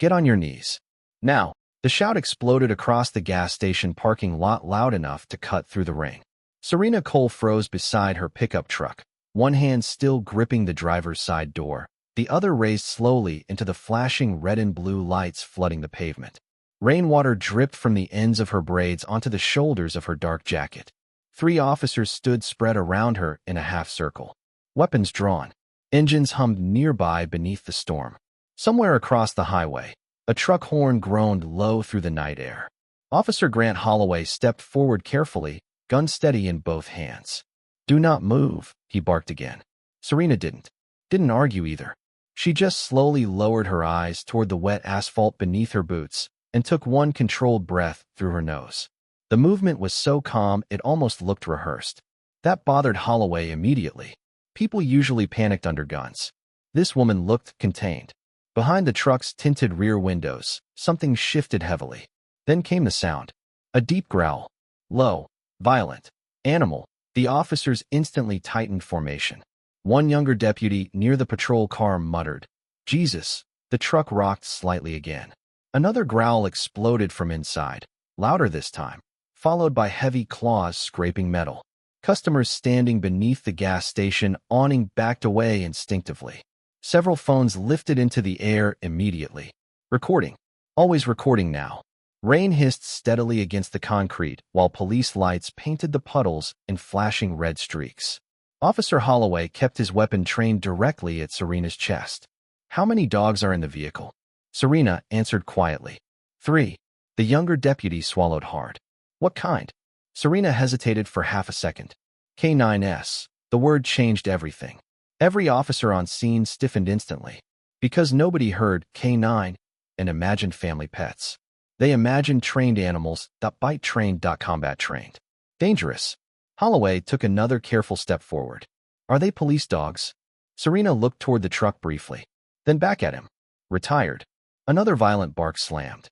Get on your knees. Now. The shout exploded across the gas station parking lot loud enough to cut through the ring. Serena Cole froze beside her pickup truck, one hand still gripping the driver's side door, the other raised slowly into the flashing red and blue lights flooding the pavement. Rainwater dripped from the ends of her braids onto the shoulders of her dark jacket. 3 officers stood spread around her in a half circle, weapons drawn. Engines hummed nearby beneath the storm. Somewhere across the highway, a truck horn groaned low through the night air. Officer Grant Holloway stepped forward carefully, gun steady in both hands. "Do not move," he barked again. Serena didn't argue either. She just slowly lowered her eyes toward the wet asphalt beneath her boots and took one controlled breath through her nose. The movement was so calm it almost looked rehearsed. That bothered Holloway immediately. People usually panicked under guns. This woman looked contained. Behind the truck's tinted rear windows, something shifted heavily. Then came the sound. A deep growl. Low, violent, animal. The officers instantly tightened formation. One younger deputy near the patrol car muttered, "Jesus." The truck rocked slightly again. Another growl exploded from inside, louder this time, followed by heavy claws scraping metal. Customers standing beneath the gas station awning backed away instinctively. Several phones lifted into the air immediately. Recording. Always recording now. Rain hissed steadily against the concrete while police lights painted the puddles in flashing red streaks. Officer Holloway kept his weapon trained directly at Serena's chest. "How many dogs are in the vehicle?" Serena answered quietly. 3. The younger deputy swallowed hard. "What kind?" Serena hesitated for half a second. "K9s." The word changed everything. Every officer on scene stiffened instantly. Because nobody heard K9 and imagined family pets. They imagined trained animals that bite trained, combat trained. Dangerous. Holloway took another careful step forward. "Are they police dogs?" Serena looked toward the truck briefly, then back at him. "Retired." Another violent bark slammed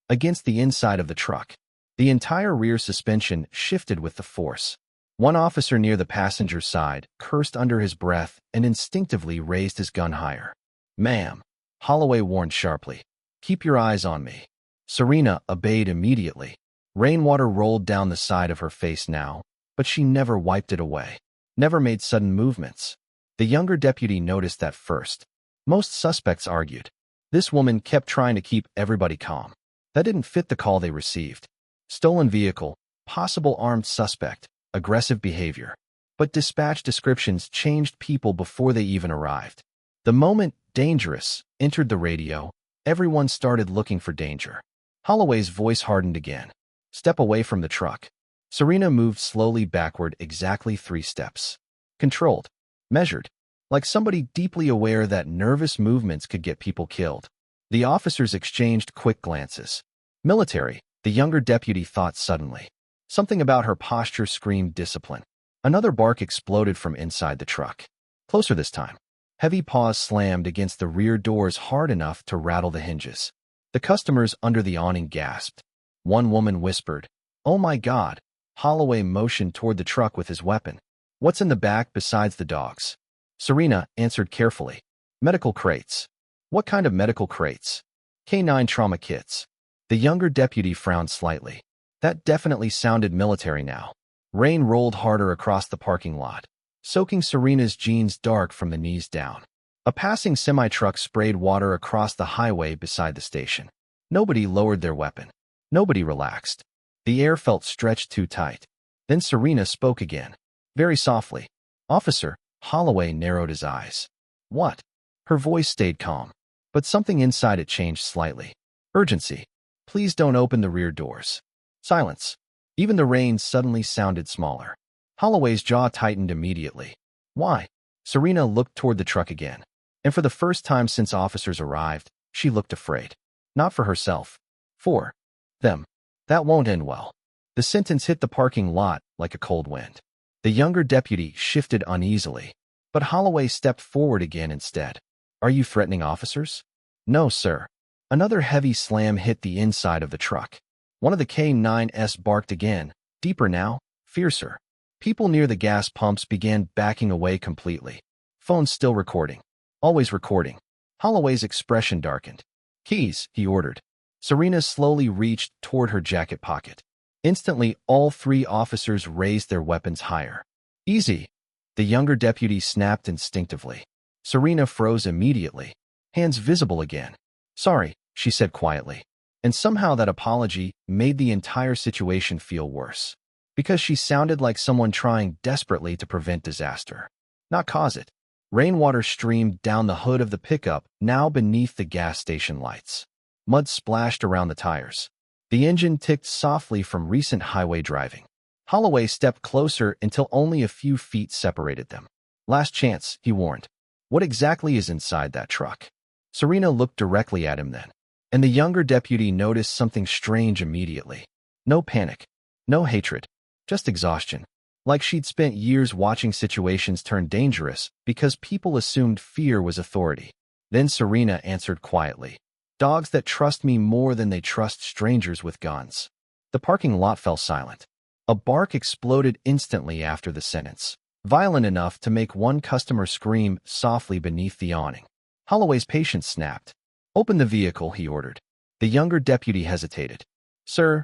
against the inside of the truck. The entire rear suspension shifted with the force. One officer near the passenger's side cursed under his breath and instinctively raised his gun higher. "Ma'am," Holloway warned sharply, "keep your eyes on me." Serena obeyed immediately. Rainwater rolled down the side of her face now, but she never wiped it away, never made sudden movements. The younger deputy noticed that first. Most suspects argued. This woman kept trying to keep everybody calm. That didn't fit the call they received. Stolen vehicle, possible armed suspect, aggressive behavior. But dispatch descriptions changed people before they even arrived. The moment "dangerous" entered the radio, everyone started looking for danger. Holloway's voice hardened again. "Step away from the truck." Serena moved slowly backward exactly 3 steps. Controlled. Measured. Like somebody deeply aware that nervous movements could get people killed. The officers exchanged quick glances. Military, the younger deputy thought suddenly. Something about her posture screamed discipline. Another bark exploded from inside the truck. Closer this time. Heavy paws slammed against the rear doors hard enough to rattle the hinges. The customers under the awning gasped. One woman whispered, "Oh my God." Holloway motioned toward the truck with his weapon. "What's in the back besides the dogs?" Serena answered carefully. "Medical crates." "What kind of medical crates?" "K9 trauma kits." The younger deputy frowned slightly. That definitely sounded military now. Rain rolled harder across the parking lot, soaking Serena's jeans dark from the knees down. A passing semi-truck sprayed water across the highway beside the station. Nobody lowered their weapon. Nobody relaxed. The air felt stretched too tight. Then Serena spoke again, very softly. "Officer." Holloway narrowed his eyes. "What?" Her voice stayed calm, but something inside it changed slightly. "Urgency. Please don't open the rear doors." Silence. Even the rain suddenly sounded smaller. Holloway's jaw tightened immediately. "Why?" Serena looked toward the truck again, and for the first time since officers arrived, she looked afraid. Not for herself. For them. That won't end well. The sentence hit the parking lot like a cold wind. The younger deputy shifted uneasily, but Holloway stepped forward again instead. "Are you threatening officers?" "No, sir." Another heavy slam hit the inside of the truck. One of the K9s barked again, deeper now, fiercer. People near the gas pumps began backing away completely. Phones still recording. Always recording. Holloway's expression darkened. Keys, he ordered. Serena slowly reached toward her jacket pocket. Instantly, all three officers raised their weapons higher. Easy, the younger deputy snapped instinctively. Serena froze immediately, hands visible again. Sorry, she said quietly. And somehow that apology made the entire situation feel worse, because she sounded like someone trying desperately to prevent disaster, not cause it. Rainwater streamed down the hood of the pickup, now beneath the gas station lights. Mud splashed around the tires. The engine ticked softly from recent highway driving. Holloway stepped closer until only a few feet separated them. Last chance, he warned. What exactly is inside that truck? Serena looked directly at him then, and the younger deputy noticed something strange immediately. No panic, no hatred, just exhaustion. Like she'd spent years watching situations turn dangerous because people assumed fear was authority. Then Serena answered quietly. Dogs that trust me more than they trust strangers with guns. The parking lot fell silent. A bark exploded instantly after the sentence, violent enough to make one customer scream softly beneath the awning. Holloway's patience snapped. Open the vehicle, he ordered. The younger deputy hesitated. Sir,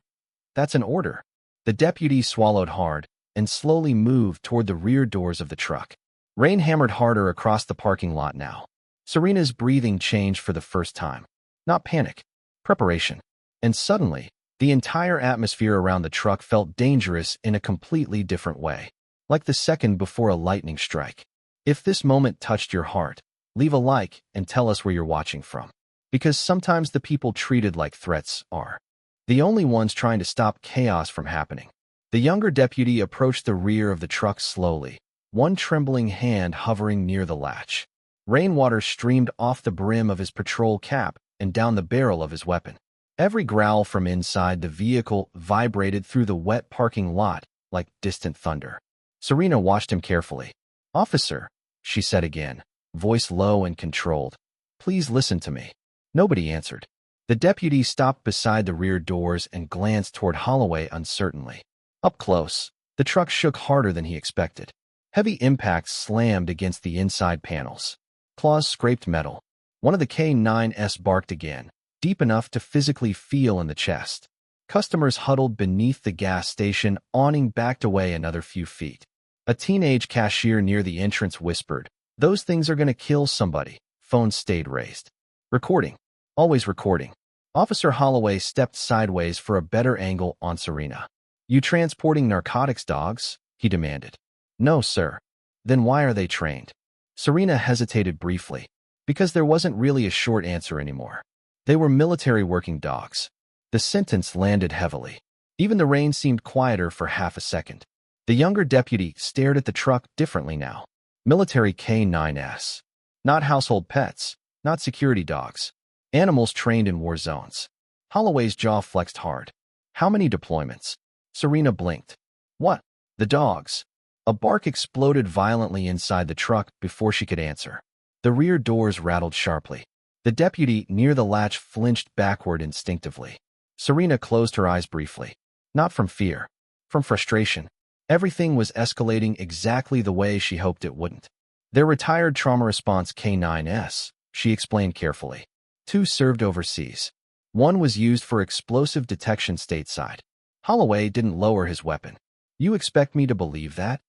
that's an order. The deputy swallowed hard and slowly moved toward the rear doors of the truck. Rain hammered harder across the parking lot now. Serena's breathing changed for the first time. Not panic, preparation. And suddenly, the entire atmosphere around the truck felt dangerous in a completely different way, like the second before a lightning strike. If this moment touched your heart, leave a like and tell us where you're watching from. Because sometimes the people treated like threats are the only ones trying to stop chaos from happening. The younger deputy approached the rear of the truck slowly, one trembling hand hovering near the latch. Rainwater streamed off the brim of his patrol cap and down the barrel of his weapon. Every growl from inside the vehicle vibrated through the wet parking lot like distant thunder. Serena watched him carefully. Officer, she said again, voice low and controlled. Please listen to me. Nobody answered. The deputy stopped beside the rear doors and glanced toward Holloway uncertainly. Up close, the truck shook harder than he expected. Heavy impacts slammed against the inside panels. Claws scraped metal. One of the K9s barked again, deep enough to physically feel in the chest. Customers huddled beneath the gas station awning backed away another few feet. A teenage cashier near the entrance whispered, "Those things are going to kill somebody." Phone stayed raised. Recording. Always recording. Officer Holloway stepped sideways for a better angle on Serena. You transporting narcotics dogs? He demanded. No, sir. Then why are they trained? Serena hesitated briefly, because there wasn't really a short answer anymore. They were military working dogs. The sentence landed heavily. Even the rain seemed quieter for half a second. The younger deputy stared at the truck differently now. Military K9s. Not household pets, not security dogs. Animals trained in war zones. Holloway's jaw flexed hard. How many deployments? Serena blinked. What? The dogs. A bark exploded violently inside the truck before she could answer. The rear doors rattled sharply. The deputy near the latch flinched backward instinctively. Serena closed her eyes briefly. Not from fear. From frustration. Everything was escalating exactly the way she hoped it wouldn't. They're retired trauma response K9s, she explained carefully. 2 served overseas. 1 was used for explosive detection stateside. Holloway didn't lower his weapon. You expect me to believe that?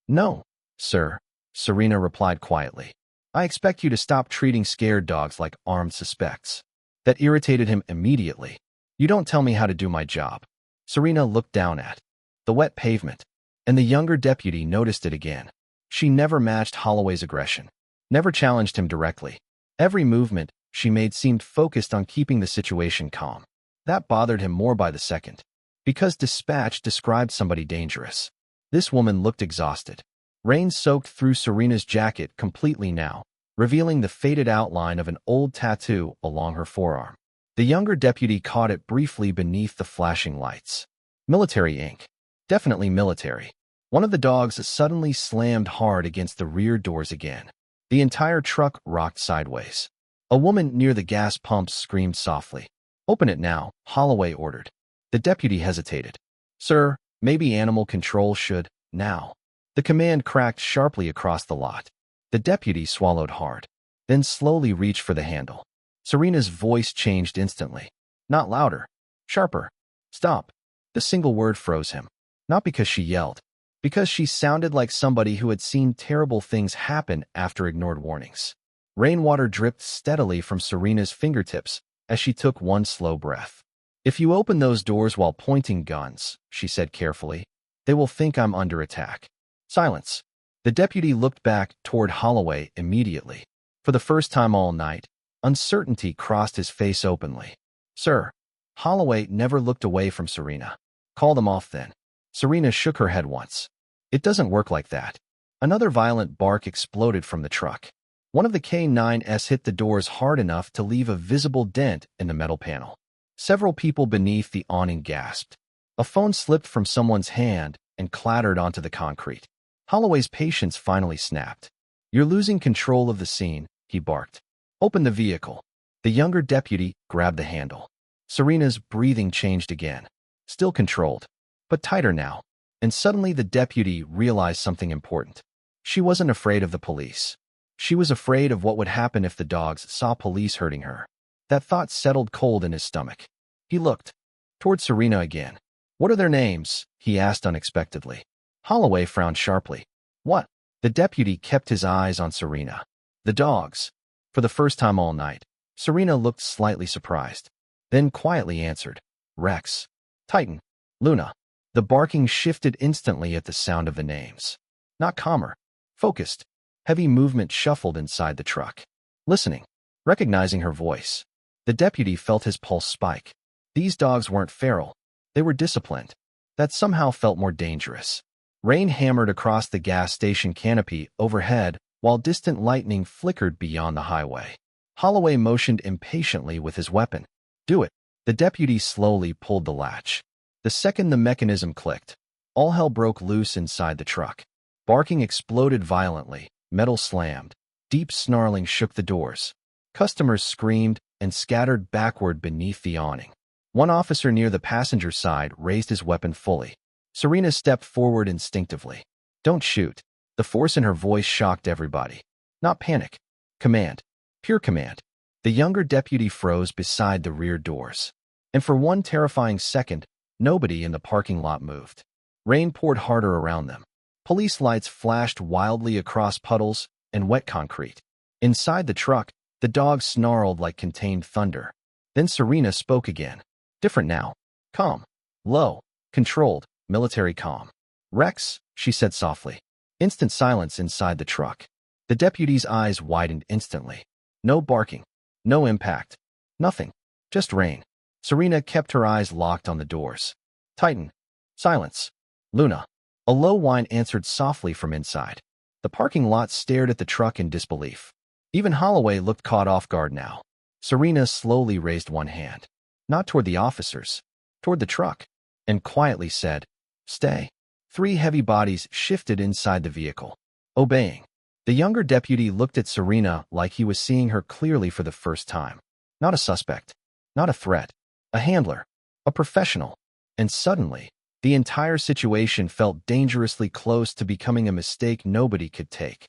No, sir, Serena replied quietly. I expect you to stop treating scared dogs like armed suspects. That irritated him immediately. You don't tell me how to do my job. Serena looked down at the wet pavement, and the younger deputy noticed it again. She never matched Holloway's aggression, never challenged him directly. Every movement she made seemed focused on keeping the situation calm. That bothered him more by the second, because dispatch described somebody dangerous. This woman looked exhausted. Rain soaked through Serena's jacket completely now, revealing the faded outline of an old tattoo along her forearm. The younger deputy caught it briefly beneath the flashing lights. Military ink. Definitely military. One of the dogs suddenly slammed hard against the rear doors again. The entire truck rocked sideways. A woman near the gas pumps screamed softly. Open it now, Holloway ordered. The deputy hesitated. Sir, maybe animal control should, now. The command cracked sharply across the lot. The deputy swallowed hard, then slowly reached for the handle. Serena's voice changed instantly. Not louder. Sharper. Stop. The single word froze him. Not because she yelled. Because she sounded like somebody who had seen terrible things happen after ignored warnings. Rainwater dripped steadily from Serena's fingertips as she took one slow breath. If you open those doors while pointing guns, she said carefully, they will think I'm under attack. Silence. The deputy looked back toward Holloway immediately. For the first time all night, uncertainty crossed his face openly. Sir. Holloway never looked away from Serena. Call them off then. Serena shook her head once. It doesn't work like that. Another violent bark exploded from the truck. One of the K9s hit the doors hard enough to leave a visible dent in the metal panel. Several people beneath the awning gasped. A phone slipped from someone's hand and clattered onto the concrete. Holloway's patience finally snapped. You're losing control of the scene, he barked. Open the vehicle. The younger deputy grabbed the handle. Serena's breathing changed again. Still controlled, but tighter now. And suddenly the deputy realized something important. She wasn't afraid of the police. She was afraid of what would happen if the dogs saw police hurting her. That thought settled cold in his stomach. He looked toward Serena again. What are their names? He asked unexpectedly. Holloway frowned sharply. What? The deputy kept his eyes on Serena. The dogs. For the first time all night, Serena looked slightly surprised, then quietly answered. Rex. Titan. Luna. The barking shifted instantly at the sound of the names. Not calmer. Focused. Heavy movement shuffled inside the truck. Listening. Recognizing her voice. The deputy felt his pulse spike. These dogs weren't feral. They were disciplined. That somehow felt more dangerous. Rain hammered across the gas station canopy overhead while distant lightning flickered beyond the highway. Holloway motioned impatiently with his weapon. Do it. The deputy slowly pulled the latch. The second the mechanism clicked, all hell broke loose inside the truck. Barking exploded violently, metal slammed. Deep snarling shook the doors. Customers screamed and scattered backward beneath the awning. One officer near the passenger side raised his weapon fully. Serena stepped forward instinctively. Don't shoot. The force in her voice shocked everybody. Not panic. Command. Pure command. The younger deputy froze beside the rear doors. And for one terrifying second, nobody in the parking lot moved. Rain poured harder around them. Police lights flashed wildly across puddles and wet concrete. Inside the truck, the dogs snarled like contained thunder. Then Serena spoke again. Different now. Calm. Low. Controlled. Military calm. Rex, she said softly. Instant silence inside the truck. The deputy's eyes widened instantly. No barking. No impact. Nothing. Just rain. Serena kept her eyes locked on the doors. Titan. Silence. Luna. A low whine answered softly from inside. The parking lot stared at the truck in disbelief. Even Holloway looked caught off guard now. Serena slowly raised one hand. Not toward the officers. Toward the truck. And quietly said, Stay. 3 heavy bodies shifted inside the vehicle. Obeying. The younger deputy looked at Serena like he was seeing her clearly for the first time. Not a suspect. Not a threat. A handler. A professional. And suddenly, the entire situation felt dangerously close to becoming a mistake nobody could take.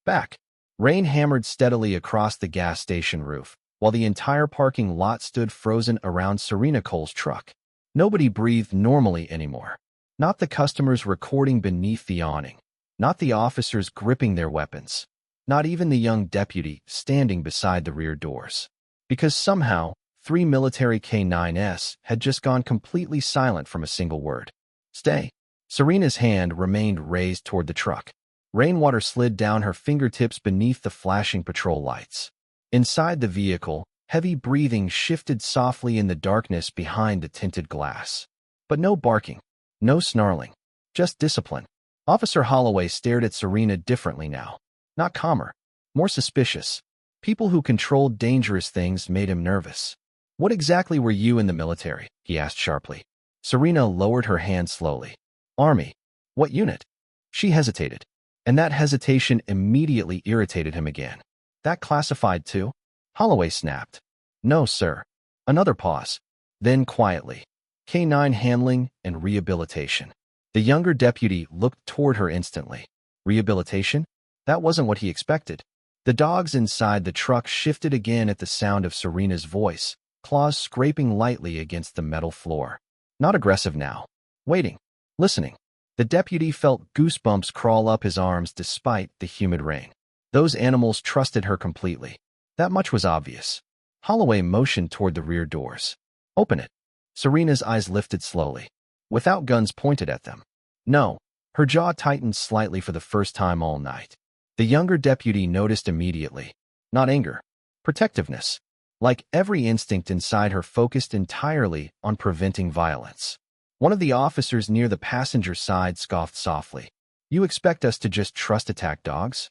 Back. Rain hammered steadily across the gas station roof, while the entire parking lot stood frozen around Serena Cole's truck. Nobody breathed normally anymore. Not the customers recording beneath the awning. Not the officers gripping their weapons. Not even the young deputy standing beside the rear doors. Because somehow, 3 military K9s had just gone completely silent from a single word. Stay. Serena's hand remained raised toward the truck. Rainwater slid down her fingertips beneath the flashing patrol lights. Inside the vehicle, heavy breathing shifted softly in the darkness behind the tinted glass. But no barking. No snarling. Just discipline. Officer Holloway stared at Serena differently now. Not calmer. More suspicious. People who controlled dangerous things made him nervous. What exactly were you in the military? He asked sharply. Serena lowered her hand slowly. Army. What unit? She hesitated. And that hesitation immediately irritated him again. That classified too? Holloway snapped. No, sir. Another pause. Then quietly. K9 handling and rehabilitation. The younger deputy looked toward her instantly. Rehabilitation? That wasn't what he expected. The dogs inside the truck shifted again at the sound of Serena's voice, claws scraping lightly against the metal floor. Not aggressive now. Waiting. Listening. The deputy felt goosebumps crawl up his arms despite the humid rain. Those animals trusted her completely. That much was obvious. Holloway motioned toward the rear doors. Open it. Serena's eyes lifted slowly, without guns pointed at them. No. Her jaw tightened slightly for the first time all night. The younger deputy noticed immediately. Not anger. Protectiveness. Like every instinct inside her focused entirely on preventing violence. One of the officers near the passenger side scoffed softly. You expect us to just trust attack dogs?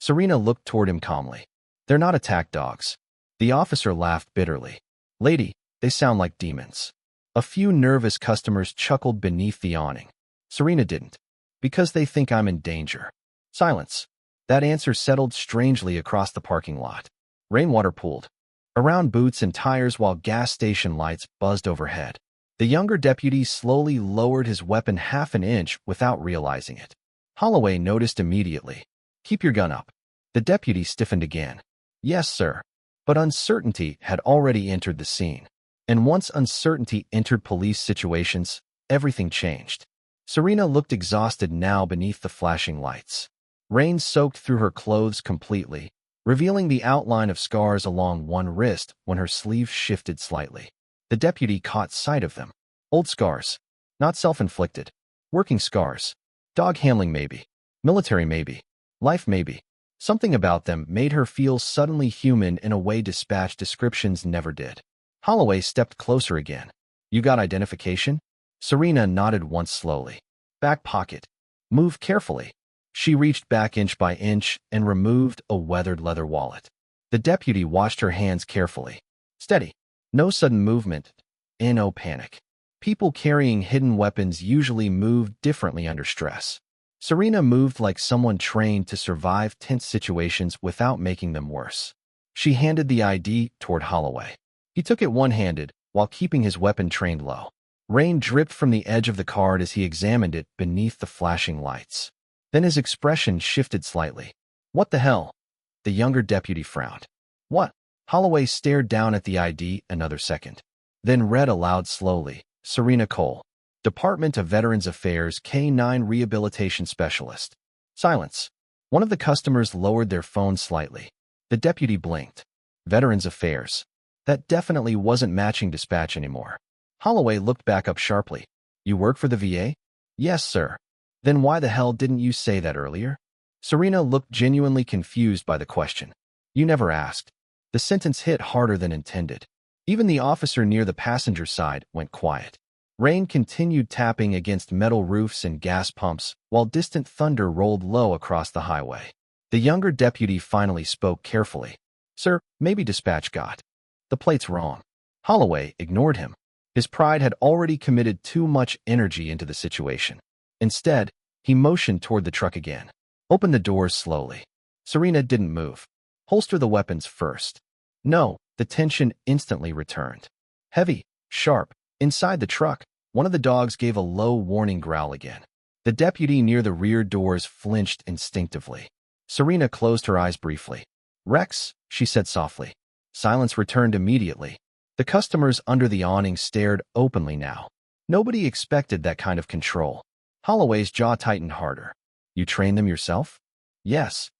Serena looked toward him calmly. They're not attack dogs. The officer laughed bitterly. Lady, they sound like demons. A few nervous customers chuckled beneath the awning. Serena didn't. Because they think I'm in danger. Silence. That answer settled strangely across the parking lot. Rainwater pooled around boots and tires while gas station lights buzzed overhead. The younger deputy slowly lowered his weapon half an inch without realizing it. Holloway noticed immediately. Keep your gun up. The deputy stiffened again. Yes, sir. But uncertainty had already entered the scene. And once uncertainty entered police situations, everything changed. Serena looked exhausted now beneath the flashing lights. Rain soaked through her clothes completely, revealing the outline of scars along one wrist when her sleeve shifted slightly. The deputy caught sight of them. Old scars. Not self-inflicted. Working scars. Dog handling maybe. Military maybe. Life maybe. Something about them made her feel suddenly human in a way dispatch descriptions never did. Holloway stepped closer again. You got identification? Serena nodded once slowly. Back pocket. Move carefully. She reached back inch by inch and removed a weathered leather wallet. The deputy watched her hands carefully. Steady. No sudden movement. No panic. People carrying hidden weapons usually moved differently under stress. Serena moved like someone trained to survive tense situations without making them worse. She handed the ID toward Holloway. He took it one-handed while keeping his weapon trained low. Rain dripped from the edge of the card as he examined it beneath the flashing lights. Then his expression shifted slightly. What the hell? The younger deputy frowned. What? Holloway stared down at the ID another second. Then read aloud slowly. Serena Cole. Department of Veterans Affairs K9 Rehabilitation Specialist. Silence. One of the customers lowered their phone slightly. The deputy blinked. Veterans Affairs. That definitely wasn't matching dispatch anymore. Holloway looked back up sharply. You work for the VA? Yes, sir. Then why the hell didn't you say that earlier? Serena looked genuinely confused by the question. You never asked. The sentence hit harder than intended. Even the officer near the passenger side went quiet. Rain continued tapping against metal roofs and gas pumps, while distant thunder rolled low across the highway. The younger deputy finally spoke carefully. Sir, maybe dispatch got the plates wrong. Holloway ignored him. His pride had already committed too much energy into the situation. Instead, he motioned toward the truck again. Open the doors slowly. Serena didn't move. Holster the weapons first. No, the tension instantly returned. Heavy, sharp. Inside the truck, one of the dogs gave a low warning growl again. The deputy near the rear doors flinched instinctively. Serena closed her eyes briefly. Rex, she said softly. Silence returned immediately. The customers under the awning stared openly now. Nobody expected that kind of control. Holloway's jaw tightened harder. You trained them yourself? Yes.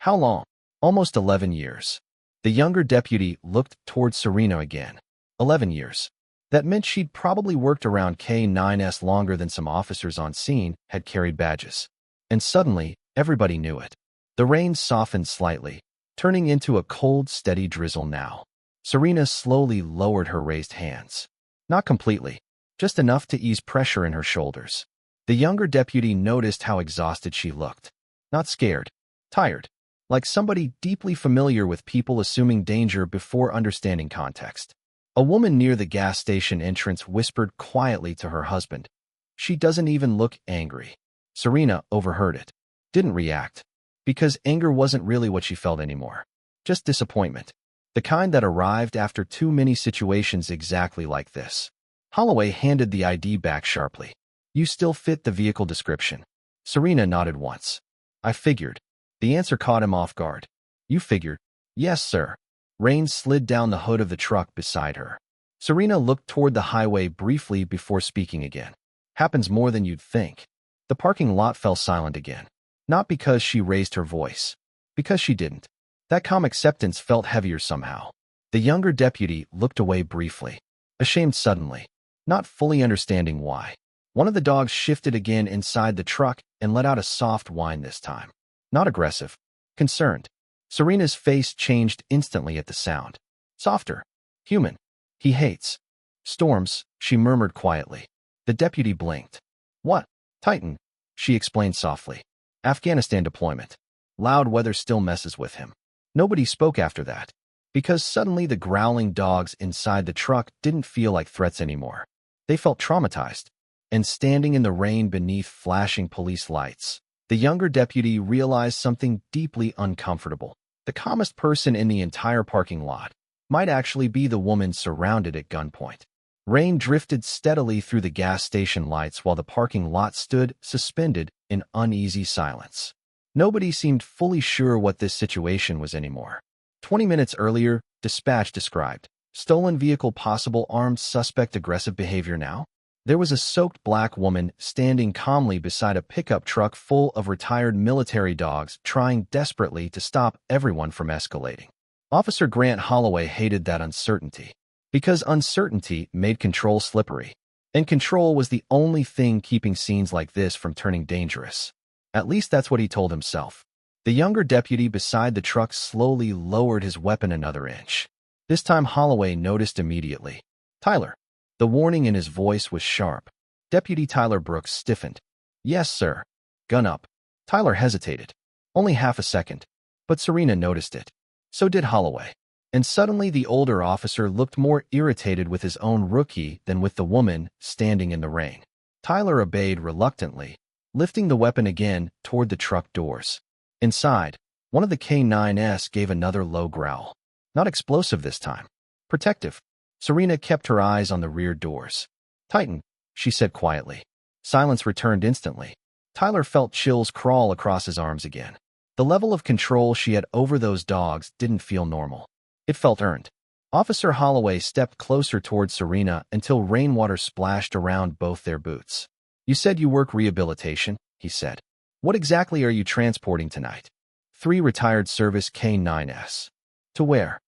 How long? Almost 11 years. The younger deputy looked toward Serena again. 11 years. That meant she'd probably worked around K9s longer than some officers on scene had carried badges. And suddenly, everybody knew it. The rain softened slightly, turning into a cold, steady drizzle now. Serena slowly lowered her raised hands. Not completely, just enough to ease pressure in her shoulders. The younger deputy noticed how exhausted she looked. Not scared. Tired. Like somebody deeply familiar with people assuming danger before understanding context. A woman near the gas station entrance whispered quietly to her husband. She doesn't even look angry. Serena overheard it. Didn't react. Because anger wasn't really what she felt anymore. Just disappointment. The kind that arrived after too many situations exactly like this. Holloway handed the ID back sharply. You still fit the vehicle description. Serena nodded once. I figured. The answer caught him off guard. You figured. Yes, sir. Rain slid down the hood of the truck beside her. Serena looked toward the highway briefly before speaking again. Happens more than you'd think. The parking lot fell silent again. Not because she raised her voice. Because she didn't. That calm acceptance felt heavier somehow. The younger deputy looked away briefly. Ashamed suddenly. Not fully understanding why. One of the dogs shifted again inside the truck and let out a soft whine this time. Not aggressive. Concerned. Serena's face changed instantly at the sound. Softer. Human. He hates storms, she murmured quietly. The deputy blinked. What? Titan, she explained softly. Afghanistan deployment. Loud weather still messes with him. Nobody spoke after that, because suddenly the growling dogs inside the truck didn't feel like threats anymore. They felt traumatized. And standing in the rain beneath flashing police lights, the younger deputy realized something deeply uncomfortable. The calmest person in the entire parking lot might actually be the woman surrounded at gunpoint. Rain drifted steadily through the gas station lights while the parking lot stood suspended in uneasy silence. Nobody seemed fully sure what this situation was anymore. 20 minutes earlier, dispatch described. Stolen vehicle, possible armed suspect, aggressive behavior now. There was a soaked black woman standing calmly beside a pickup truck full of retired military dogs trying desperately to stop everyone from escalating. Officer Grant Holloway hated that uncertainty, because uncertainty made control slippery, and control was the only thing keeping scenes like this from turning dangerous. At least that's what he told himself. The younger deputy beside the truck slowly lowered his weapon another inch. This time Holloway noticed immediately. Tyler. The warning in his voice was sharp. Deputy Tyler Brooks stiffened. Yes, sir. Gun up. Tyler hesitated. Only half a second. But Serena noticed it. So did Holloway. And suddenly the older officer looked more irritated with his own rookie than with the woman standing in the rain. Tyler obeyed reluctantly, lifting the weapon again toward the truck doors. Inside, one of the K9s gave another low growl. Not explosive this time. Protective. Serena kept her eyes on the rear doors. Titan, she said quietly. Silence returned instantly. Tyler felt chills crawl across his arms again. The level of control she had over those dogs didn't feel normal. It felt earned. Officer Holloway stepped closer toward Serena until rainwater splashed around both their boots. You said you work rehabilitation, he said. What exactly are you transporting tonight? 3 retired service K9s. To where?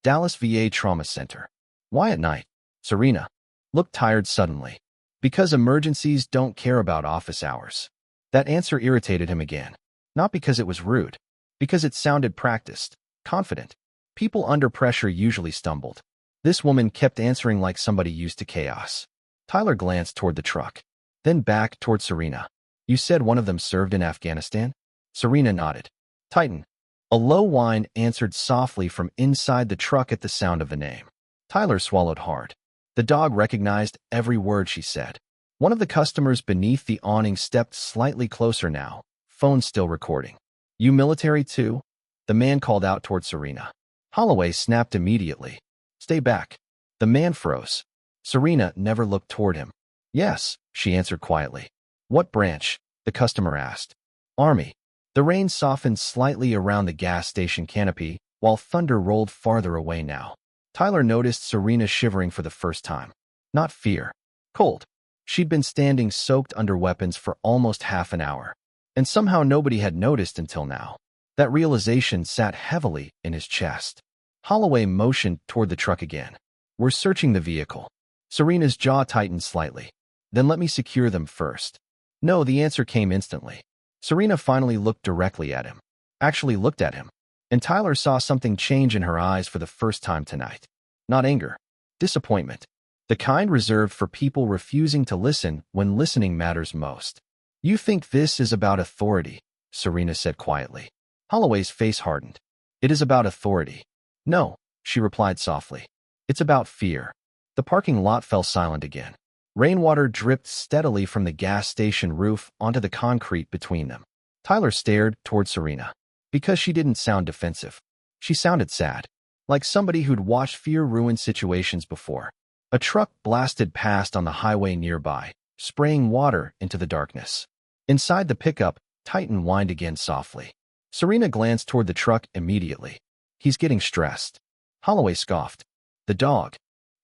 Dallas VA Trauma Center. Why at night? Serena looked tired suddenly. Because emergencies don't care about office hours. That answer irritated him again. Not because it was rude. Because it sounded practiced, confident. People under pressure usually stumbled. This woman kept answering like somebody used to chaos. Tyler glanced toward the truck, then back toward Serena. You said one of them served in Afghanistan? Serena nodded. Titan. A low whine answered softly from inside the truck at the sound of the name. Tyler swallowed hard. The dog recognized every word she said. One of the customers beneath the awning stepped slightly closer now, phone still recording. You military too? The man called out toward Serena. Holloway snapped immediately. Stay back. The man froze. Serena never looked toward him. Yes, she answered quietly. What branch? The customer asked. Army. The rain softened slightly around the gas station canopy, while thunder rolled farther away now. Tyler noticed Serena shivering for the first time. Not fear. Cold. She'd been standing soaked under weapons for almost half an hour. And somehow nobody had noticed until now. That realization sat heavily in his chest. Holloway motioned toward the truck again. We're searching the vehicle. Serena's jaw tightened slightly. Then let me secure them first. No, the answer came instantly. Serena finally looked directly at him. Actually looked at him. And Tyler saw something change in her eyes for the first time tonight. Not anger. Disappointment. The kind reserved for people refusing to listen when listening matters most. You think this is about authority, Serena said quietly. Holloway's face hardened. It is about authority. No, she replied softly. It's about fear. The parking lot fell silent again. Rainwater dripped steadily from the gas station roof onto the concrete between them. Tyler stared toward Serena. Because she didn't sound defensive. She sounded sad. Like somebody who'd watched fear ruin situations before. A truck blasted past on the highway nearby, spraying water into the darkness. Inside the pickup, Titan whined again softly. Serena glanced toward the truck immediately. He's getting stressed. Holloway scoffed. The dog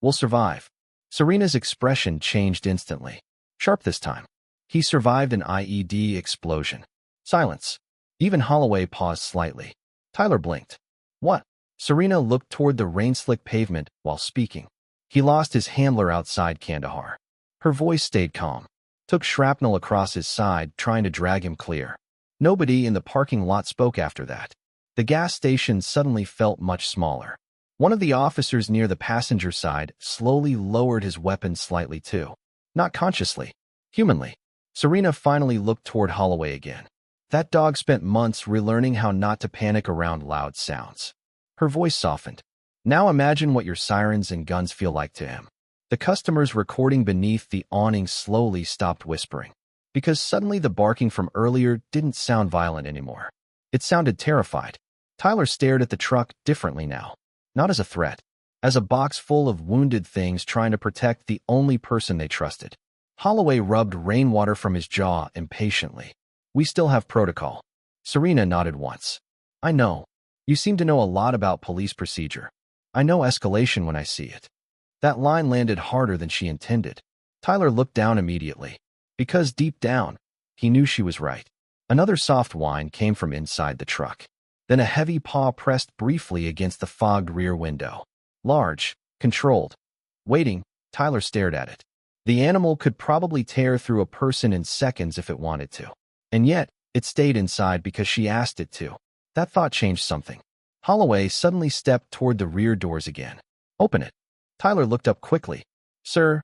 will survive. Serena's expression changed instantly. Sharp this time. He survived an IED explosion. Silence. Even Holloway paused slightly. Tyler blinked. What? Serena looked toward the rain-slick pavement while speaking. He lost his handler outside Kandahar. Her voice stayed calm. Took shrapnel across his side, trying to drag him clear. Nobody in the parking lot spoke after that. The gas station suddenly felt much smaller. One of the officers near the passenger side slowly lowered his weapon slightly too. Not consciously. Humanly. Serena finally looked toward Holloway again. That dog spent months relearning how not to panic around loud sounds. Her voice softened. Now imagine what your sirens and guns feel like to him. The customers recording beneath the awning slowly stopped whispering, because suddenly the barking from earlier didn't sound violent anymore. It sounded terrified. Tyler stared at the truck differently now. Not as a threat, as a box full of wounded things trying to protect the only person they trusted. Holloway rubbed rainwater from his jaw impatiently. We still have protocol. Serena nodded once. I know. You seem to know a lot about police procedure. I know escalation when I see it. That line landed harder than she intended. Tyler looked down immediately, because deep down, he knew she was right. Another soft whine came from inside the truck. Then a heavy paw pressed briefly against the fogged rear window. Large, controlled. Waiting, Tyler stared at it. The animal could probably tear through a person in seconds if it wanted to. And yet, it stayed inside because she asked it to. That thought changed something. Holloway suddenly stepped toward the rear doors again. Open it. Tyler looked up quickly. Sir,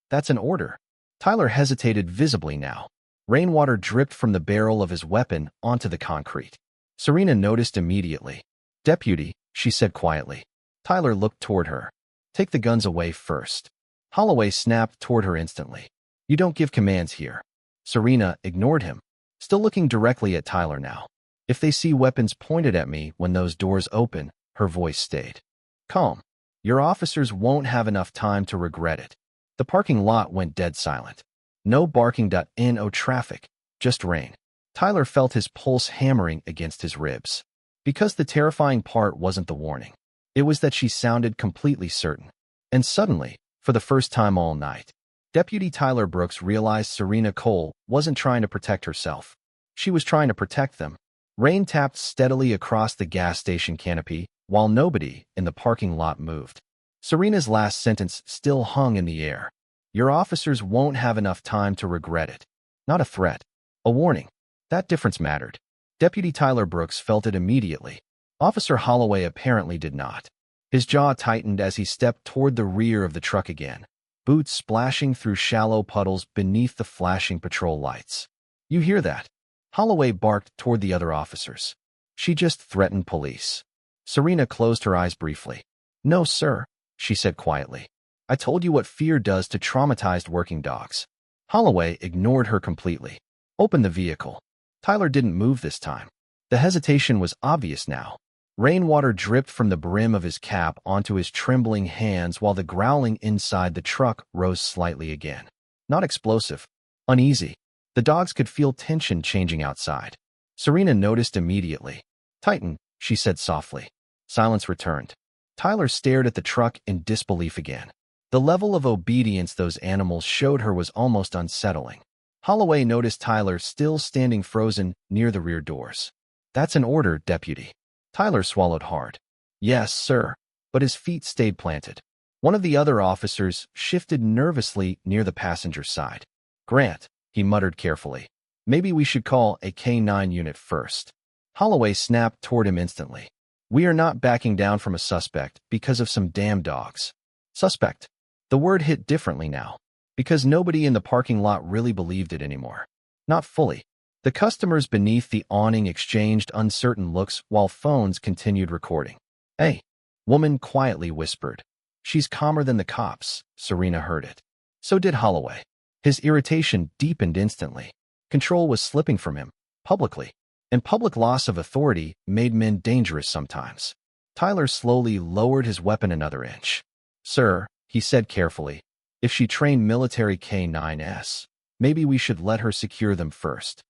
that's an order. Tyler hesitated visibly now. Rainwater dripped from the barrel of his weapon onto the concrete. Serena noticed immediately. Deputy, she said quietly. Tyler looked toward her. Take the guns away first. Holloway snapped toward her instantly. You don't give commands here. Serena ignored him, still looking directly at Tyler now. If they see weapons pointed at me when those doors open, her voice stayed calm. Your officers won't have enough time to regret it. The parking lot went dead silent. No barking. No traffic, just rain. Tyler felt his pulse hammering against his ribs. Because the terrifying part wasn't the warning. It was that she sounded completely certain. And suddenly, for the first time all night, Deputy Tyler Brooks realized Serena Cole wasn't trying to protect herself. She was trying to protect them. Rain tapped steadily across the gas station canopy, while nobody in the parking lot moved. Serena's last sentence still hung in the air. Your officers won't have enough time to regret it. Not a threat. A warning. That difference mattered. Deputy Tyler Brooks felt it immediately. Officer Holloway apparently did not. His jaw tightened as he stepped toward the rear of the truck again, boots splashing through shallow puddles beneath the flashing patrol lights. You hear that? Holloway barked toward the other officers. She just threatened police. Serena closed her eyes briefly. No, sir, she said quietly. I told you what fear does to traumatized working dogs. Holloway ignored her completely. Open the vehicle. Tyler didn't move this time. The hesitation was obvious now. Rainwater dripped from the brim of his cap onto his trembling hands while the growling inside the truck rose slightly again. Not explosive. Uneasy. The dogs could feel tension changing outside. Serena noticed immediately. Tighten, she said softly. Silence returned. Tyler stared at the truck in disbelief again. The level of obedience those animals showed her was almost unsettling. Holloway noticed Tyler still standing frozen near the rear doors. That's an order, deputy. Tyler swallowed hard. Yes, sir. But his feet stayed planted. One of the other officers shifted nervously near the passenger side. Grant, he muttered carefully. Maybe we should call a K9 unit first. Holloway snapped toward him instantly. We are not backing down from a suspect because of some damn dogs. Suspect. The word hit differently now, because nobody in the parking lot really believed it anymore. Not fully. The customers beneath the awning exchanged uncertain looks while phones continued recording. Hey, woman quietly whispered. She's calmer than the cops. Serena heard it. So did Holloway. His irritation deepened instantly. Control was slipping from him, publicly. And public loss of authority made men dangerous sometimes. Tyler slowly lowered his weapon another inch. Sir, he said carefully, if she trained military K9s, maybe we should let her secure them first.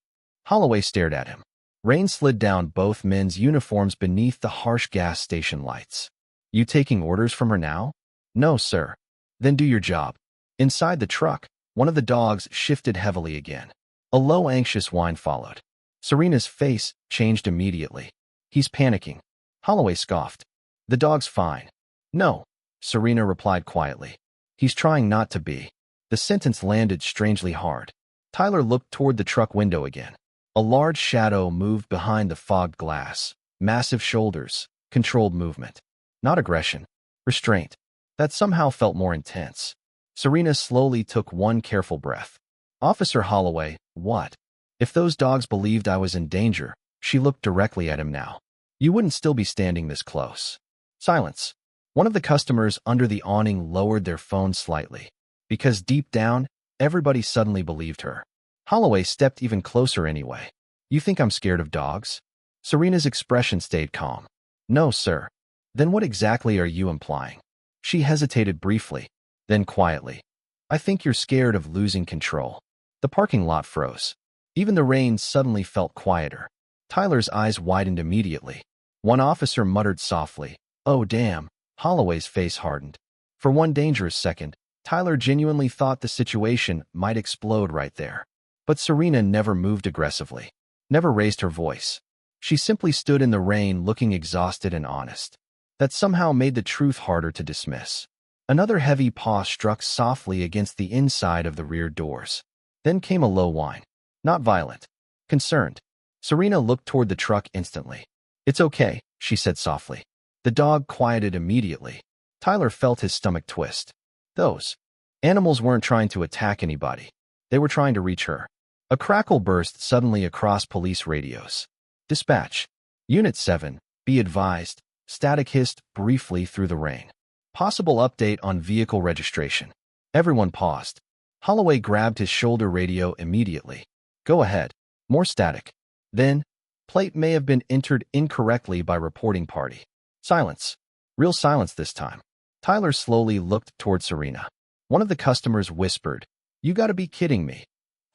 Holloway stared at him. Rain slid down both men's uniforms beneath the harsh gas station lights. You taking orders from her now? No, sir. Then do your job. Inside the truck, one of the dogs shifted heavily again. A low, anxious whine followed. Serena's face changed immediately. He's panicking. Holloway scoffed. The dog's fine. No, Serena replied quietly. He's trying not to be. The sentence landed strangely hard. Tyler looked toward the truck window again. A large shadow moved behind the fogged glass. Massive shoulders, controlled movement. Not aggression. Restraint. That somehow felt more intense. Serena slowly took one careful breath. Officer Holloway, what? If those dogs believed I was in danger, she looked directly at him now. You wouldn't still be standing this close. Silence. One of the customers under the awning lowered their phone slightly. Because deep down, everybody suddenly believed her. Holloway stepped even closer anyway. You think I'm scared of dogs? Serena's expression stayed calm. No, sir. Then what exactly are you implying? She hesitated briefly, then quietly. I think you're scared of losing control. The parking lot froze. Even the rain suddenly felt quieter. Tyler's eyes widened immediately. One officer muttered softly, "Oh, damn." Holloway's face hardened. For one dangerous second, Tyler genuinely thought the situation might explode right there. But Serena never moved aggressively, never raised her voice. She simply stood in the rain looking exhausted and honest. That somehow made the truth harder to dismiss. Another heavy paw struck softly against the inside of the rear doors. Then came a low whine. Not violent. Concerned. Serena looked toward the truck instantly. It's okay, she said softly. The dog quieted immediately. Tyler felt his stomach twist. Those animals weren't trying to attack anybody. They were trying to reach her. A crackle burst suddenly across police radios. Dispatch. Unit 7, be advised. Static hissed briefly through the rain. Possible update on vehicle registration. Everyone paused. Holloway grabbed his shoulder radio immediately. Go ahead. More static. Then, plate may have been entered incorrectly by reporting party. Silence. Real silence this time. Tyler slowly looked toward Serena. One of the customers whispered, You gotta be kidding me.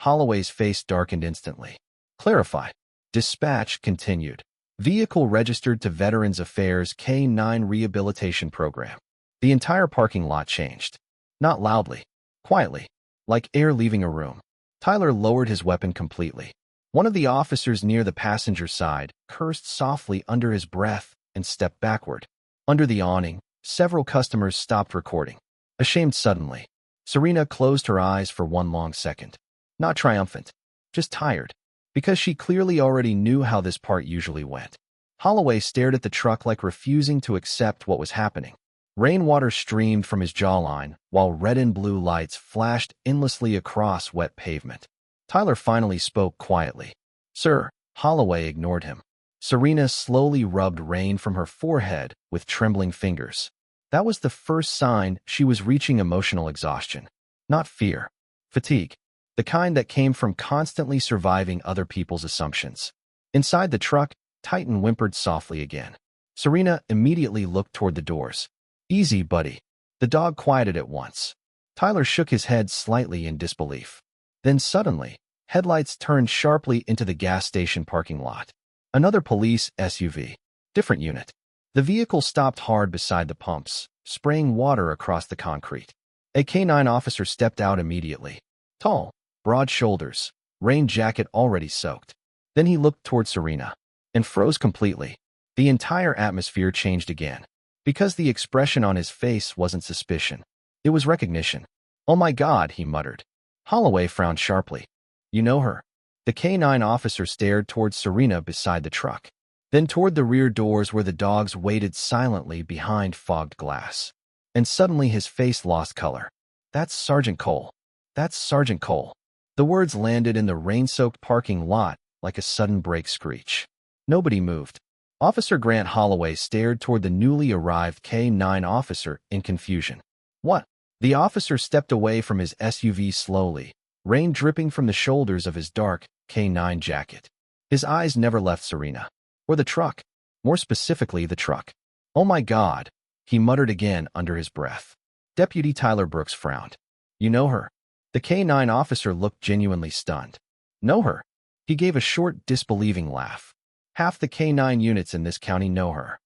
Holloway's face darkened instantly. Clarify. Dispatch continued. Vehicle registered to Veterans Affairs K9 Rehabilitation Program. The entire parking lot changed. Not loudly. Quietly. Like air leaving a room. Tyler lowered his weapon completely. One of the officers near the passenger side cursed softly under his breath and stepped backward. Under the awning, several customers stopped recording. Ashamed suddenly, Serena closed her eyes for one long second. Not triumphant, just tired, because she clearly already knew how this part usually went. Holloway stared at the truck like refusing to accept what was happening. Rainwater streamed from his jawline, while red and blue lights flashed endlessly across wet pavement. Tyler finally spoke quietly. Sir, Holloway ignored him. Serena slowly rubbed rain from her forehead with trembling fingers. That was the first sign she was reaching emotional exhaustion. Not fear. Fatigue. The kind that came from constantly surviving other people's assumptions. Inside the truck, Titan whimpered softly again. Serena immediately looked toward the doors. Easy, buddy. The dog quieted at once. Tyler shook his head slightly in disbelief. Then suddenly, headlights turned sharply into the gas station parking lot. Another police SUV. Different unit. The vehicle stopped hard beside the pumps, spraying water across the concrete. A K9 officer stepped out immediately. Tall, broad shoulders, rain jacket already soaked. Then he looked toward Serena and froze completely. The entire atmosphere changed again. Because the expression on his face wasn't suspicion. It was recognition. Oh my God, he muttered. Holloway frowned sharply. You know her? The K9 officer stared toward Serena beside the truck. Then toward the rear doors where the dogs waited silently behind fogged glass. And suddenly his face lost color. That's Sergeant Cole. That's Sergeant Cole. The words landed in the rain-soaked parking lot like a sudden brake screech. Nobody moved. Officer Grant Holloway stared toward the newly arrived K9 officer in confusion. What? The officer stepped away from his SUV slowly, rain dripping from the shoulders of his dark K9 jacket. His eyes never left Serena. Or the truck. More specifically, the truck. Oh my God, he muttered again under his breath. Deputy Tyler Brooks frowned. You know her? The K9 officer looked genuinely stunned. Know her? He gave a short, disbelieving laugh. Half the K9 units in this county know her.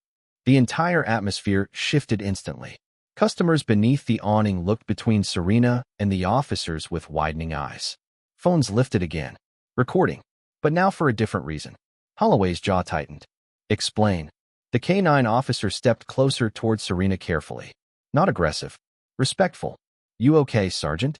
The entire atmosphere shifted instantly. Customers beneath the awning looked between Serena and the officers with widening eyes. Phones lifted again. Recording. But now for a different reason. Holloway's jaw tightened. Explain. The K9 officer stepped closer towards Serena carefully. Not aggressive. Respectful. You okay, Sergeant?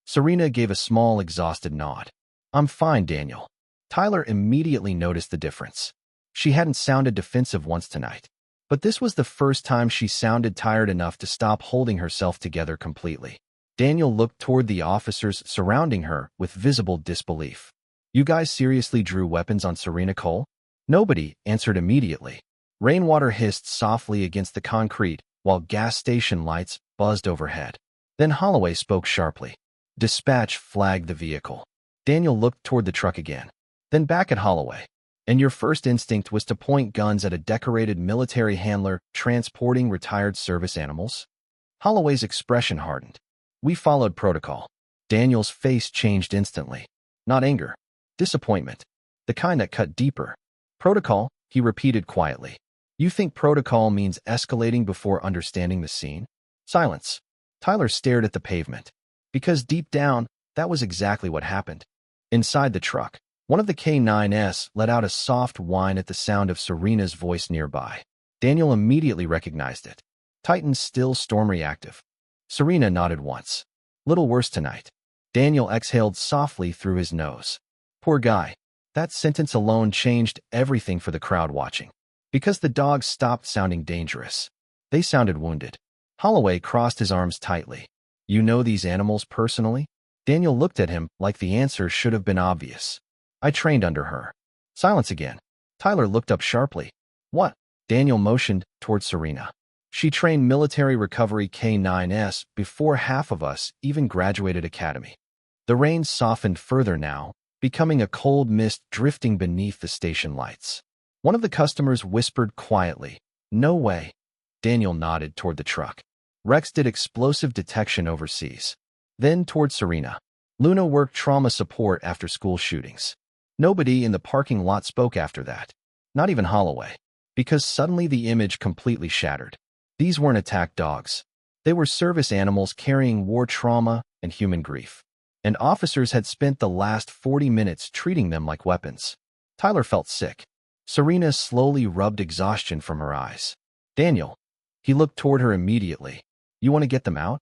Serena gave a small, exhausted nod. I'm fine, Daniel. Tyler immediately noticed the difference. She hadn't sounded defensive once tonight. But this was the first time she sounded tired enough to stop holding herself together completely. Daniel looked toward the officers surrounding her with visible disbelief. You guys seriously drew weapons on Serena Cole? Nobody answered immediately. Rainwater hissed softly against the concrete while gas station lights buzzed overhead. Then Holloway spoke sharply. Dispatch flagged the vehicle. Daniel looked toward the truck again, then back at Holloway. And your first instinct was to point guns at a decorated military handler transporting retired service animals? Holloway's expression hardened. We followed protocol. Daniel's face changed instantly. Not anger. Disappointment. The kind that cut deeper. Protocol, he repeated quietly. You think protocol means escalating before understanding the scene? Silence. Tyler stared at the pavement. Because deep down, that was exactly what happened. Inside the truck, one of the K9s let out a soft whine at the sound of Serena's voice nearby. Daniel immediately recognized it. Titan's still storm reactive. Serena nodded once. Little worse tonight. Daniel exhaled softly through his nose. Poor guy. That sentence alone changed everything for the crowd watching. Because the dogs stopped sounding dangerous. They sounded wounded. Holloway crossed his arms tightly. You know these animals personally? Daniel looked at him like the answer should have been obvious. I trained under her. Silence again. Tyler looked up sharply. What? Daniel motioned toward Serena. She trained military recovery K9s before half of us even graduated academy. The rain softened further now, becoming a cold mist drifting beneath the station lights. One of the customers whispered quietly, No way. Daniel nodded toward the truck. Rex did explosive detection overseas. Then toward Serena. Luna worked trauma support after school shootings. Nobody in the parking lot spoke after that. Not even Holloway. Because suddenly the image completely shattered. These weren't attack dogs. They were service animals carrying war trauma and human grief. And officers had spent the last 40 minutes treating them like weapons. Tyler felt sick. Serena slowly rubbed exhaustion from her eyes. Daniel. He looked toward her immediately. You want to get them out?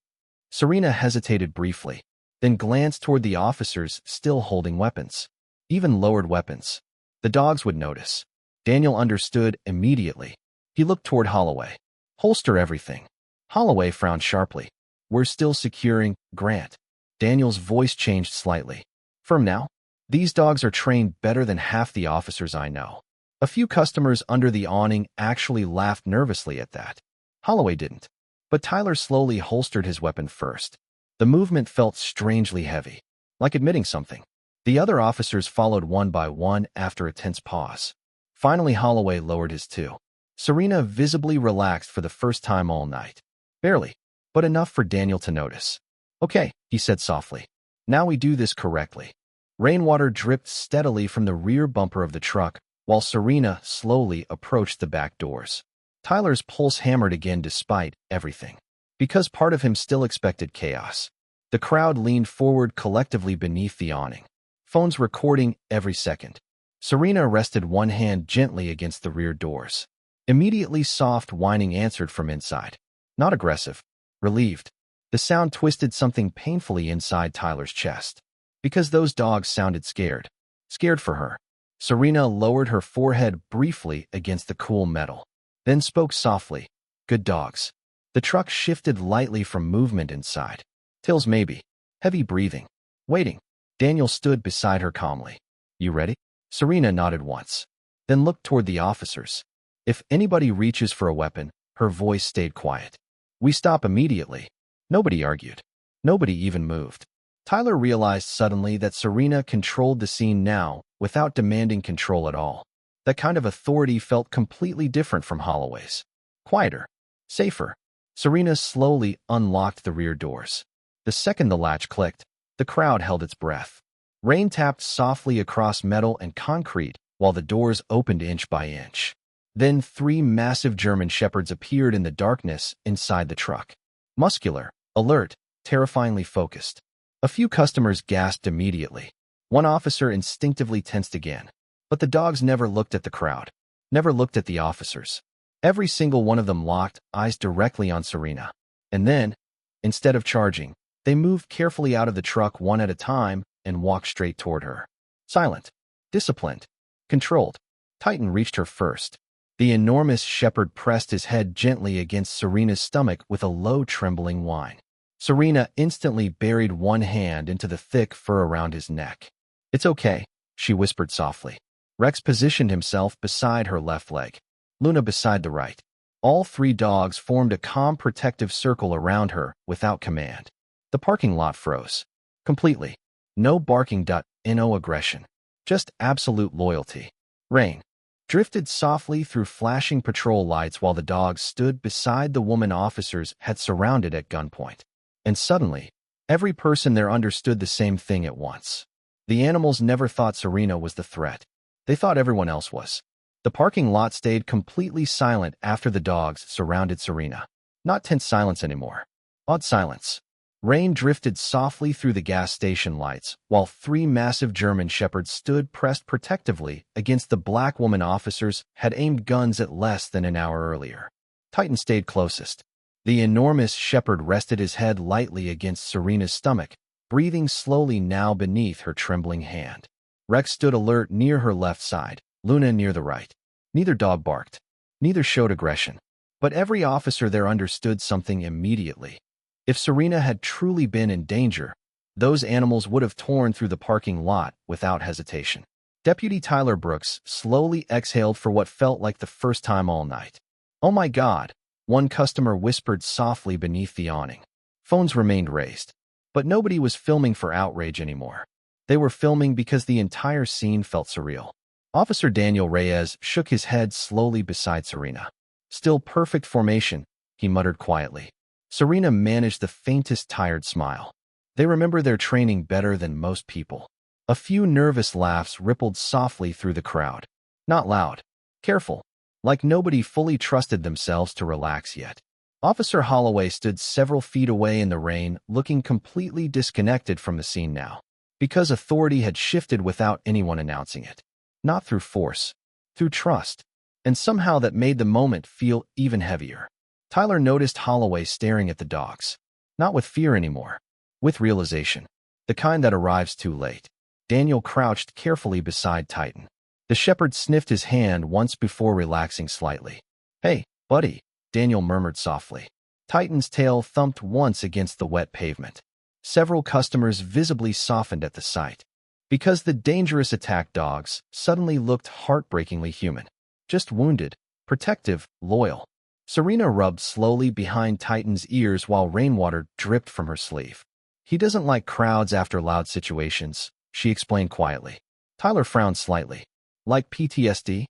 Serena hesitated briefly, then glanced toward the officers still holding weapons. Even lowered weapons. The dogs would notice. Daniel understood immediately. He looked toward Holloway. Holster everything. Holloway frowned sharply. We're still securing Grant. Daniel's voice changed slightly. Firm now? These dogs are trained better than half the officers I know. A few customers under the awning actually laughed nervously at that. Holloway didn't. But Tyler slowly holstered his weapon first. The movement felt strangely heavy, like admitting something. The other officers followed one by one after a tense pause. Finally, Holloway lowered his too. Serena visibly relaxed for the first time all night. Barely, but enough for Daniel to notice. Okay, he said softly. Now we do this correctly. Rainwater dripped steadily from the rear bumper of the truck, while Serena slowly approached the back doors. Tyler's pulse hammered again despite everything. Because part of him still expected chaos. The crowd leaned forward collectively beneath the awning. Phones recording every second. Serena rested one hand gently against the rear doors. Immediately soft whining answered from inside. Not aggressive. Relieved. The sound twisted something painfully inside Tyler's chest. Because those dogs sounded scared. Scared for her. Serena lowered her forehead briefly against the cool metal. Then spoke softly. Good dogs. The truck shifted lightly from movement inside. Tills maybe. Heavy breathing. Waiting. Daniel stood beside her calmly. You ready? Serena nodded once. Then looked toward the officers. If anybody reaches for a weapon, her voice stayed quiet. We stop immediately. Nobody argued. Nobody even moved. Tyler realized suddenly that Serena controlled the scene now without demanding control at all. That kind of authority felt completely different from Holloway's. Quieter. Safer. Serena slowly unlocked the rear doors. The second the latch clicked, the crowd held its breath. Rain tapped softly across metal and concrete while the doors opened inch by inch. Then 3 massive German shepherds appeared in the darkness inside the truck. Muscular, alert, terrifyingly focused. A few customers gasped immediately. One officer instinctively tensed again. But the dogs never looked at the crowd, never looked at the officers. Every single one of them locked eyes directly on Serena. And then, instead of charging, they moved carefully out of the truck one at a time and walked straight toward her. Silent, disciplined, controlled. Titan reached her first. The enormous shepherd pressed his head gently against Serena's stomach with a low, trembling whine. Serena instantly buried one hand into the thick fur around his neck. "It's okay," she whispered softly. Rex positioned himself beside her left leg, Luna beside the right. All 3 dogs formed a calm, protective circle around her without command. The parking lot froze. Completely. No barking, no aggression. Just absolute loyalty. Rain drifted softly through flashing patrol lights while the dogs stood beside the woman officers had surrounded at gunpoint. And suddenly, every person there understood the same thing at once. The animals never thought Serena was the threat. They thought everyone else was. The parking lot stayed completely silent after the dogs surrounded Serena. Not tense silence anymore. Odd silence. Rain drifted softly through the gas station lights, while 3 massive German shepherds stood pressed protectively against the black woman officers had aimed guns at less than an hour earlier. Titan stayed closest. The enormous shepherd rested his head lightly against Serena's stomach, breathing slowly now beneath her trembling hand. Rex stood alert near her left side, Luna near the right. Neither dog barked. Neither showed aggression. But every officer there understood something immediately. If Serena had truly been in danger, those animals would have torn through the parking lot without hesitation. Deputy Tyler Brooks slowly exhaled for what felt like the first time all night. "Oh my God," one customer whispered softly beneath the awning. Phones remained raised. But nobody was filming for outrage anymore. They were filming because the entire scene felt surreal. Officer Daniel Reyes shook his head slowly beside Serena. "Still perfect formation," he muttered quietly. Serena managed the faintest tired smile. They remember their training better than most people. A few nervous laughs rippled softly through the crowd. Not loud. Careful. Like nobody fully trusted themselves to relax yet. Officer Holloway stood several feet away in the rain, looking completely disconnected from the scene now. Because authority had shifted without anyone announcing it. Not through force. Through trust. And somehow that made the moment feel even heavier. Tyler noticed Holloway staring at the dogs. Not with fear anymore. With realization. The kind that arrives too late. Daniel crouched carefully beside Titan. The shepherd sniffed his hand once before relaxing slightly. "Hey, buddy," Daniel murmured softly. Titan's tail thumped once against the wet pavement. Several customers visibly softened at the sight. Because the dangerous attack dogs suddenly looked heartbreakingly human. Just wounded, protective, loyal. Serena rubbed slowly behind Titan's ears while rainwater dripped from her sleeve. "He doesn't like crowds after loud situations," she explained quietly. Tyler frowned slightly. "Like PTSD?"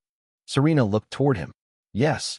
Serena looked toward him. "Yes."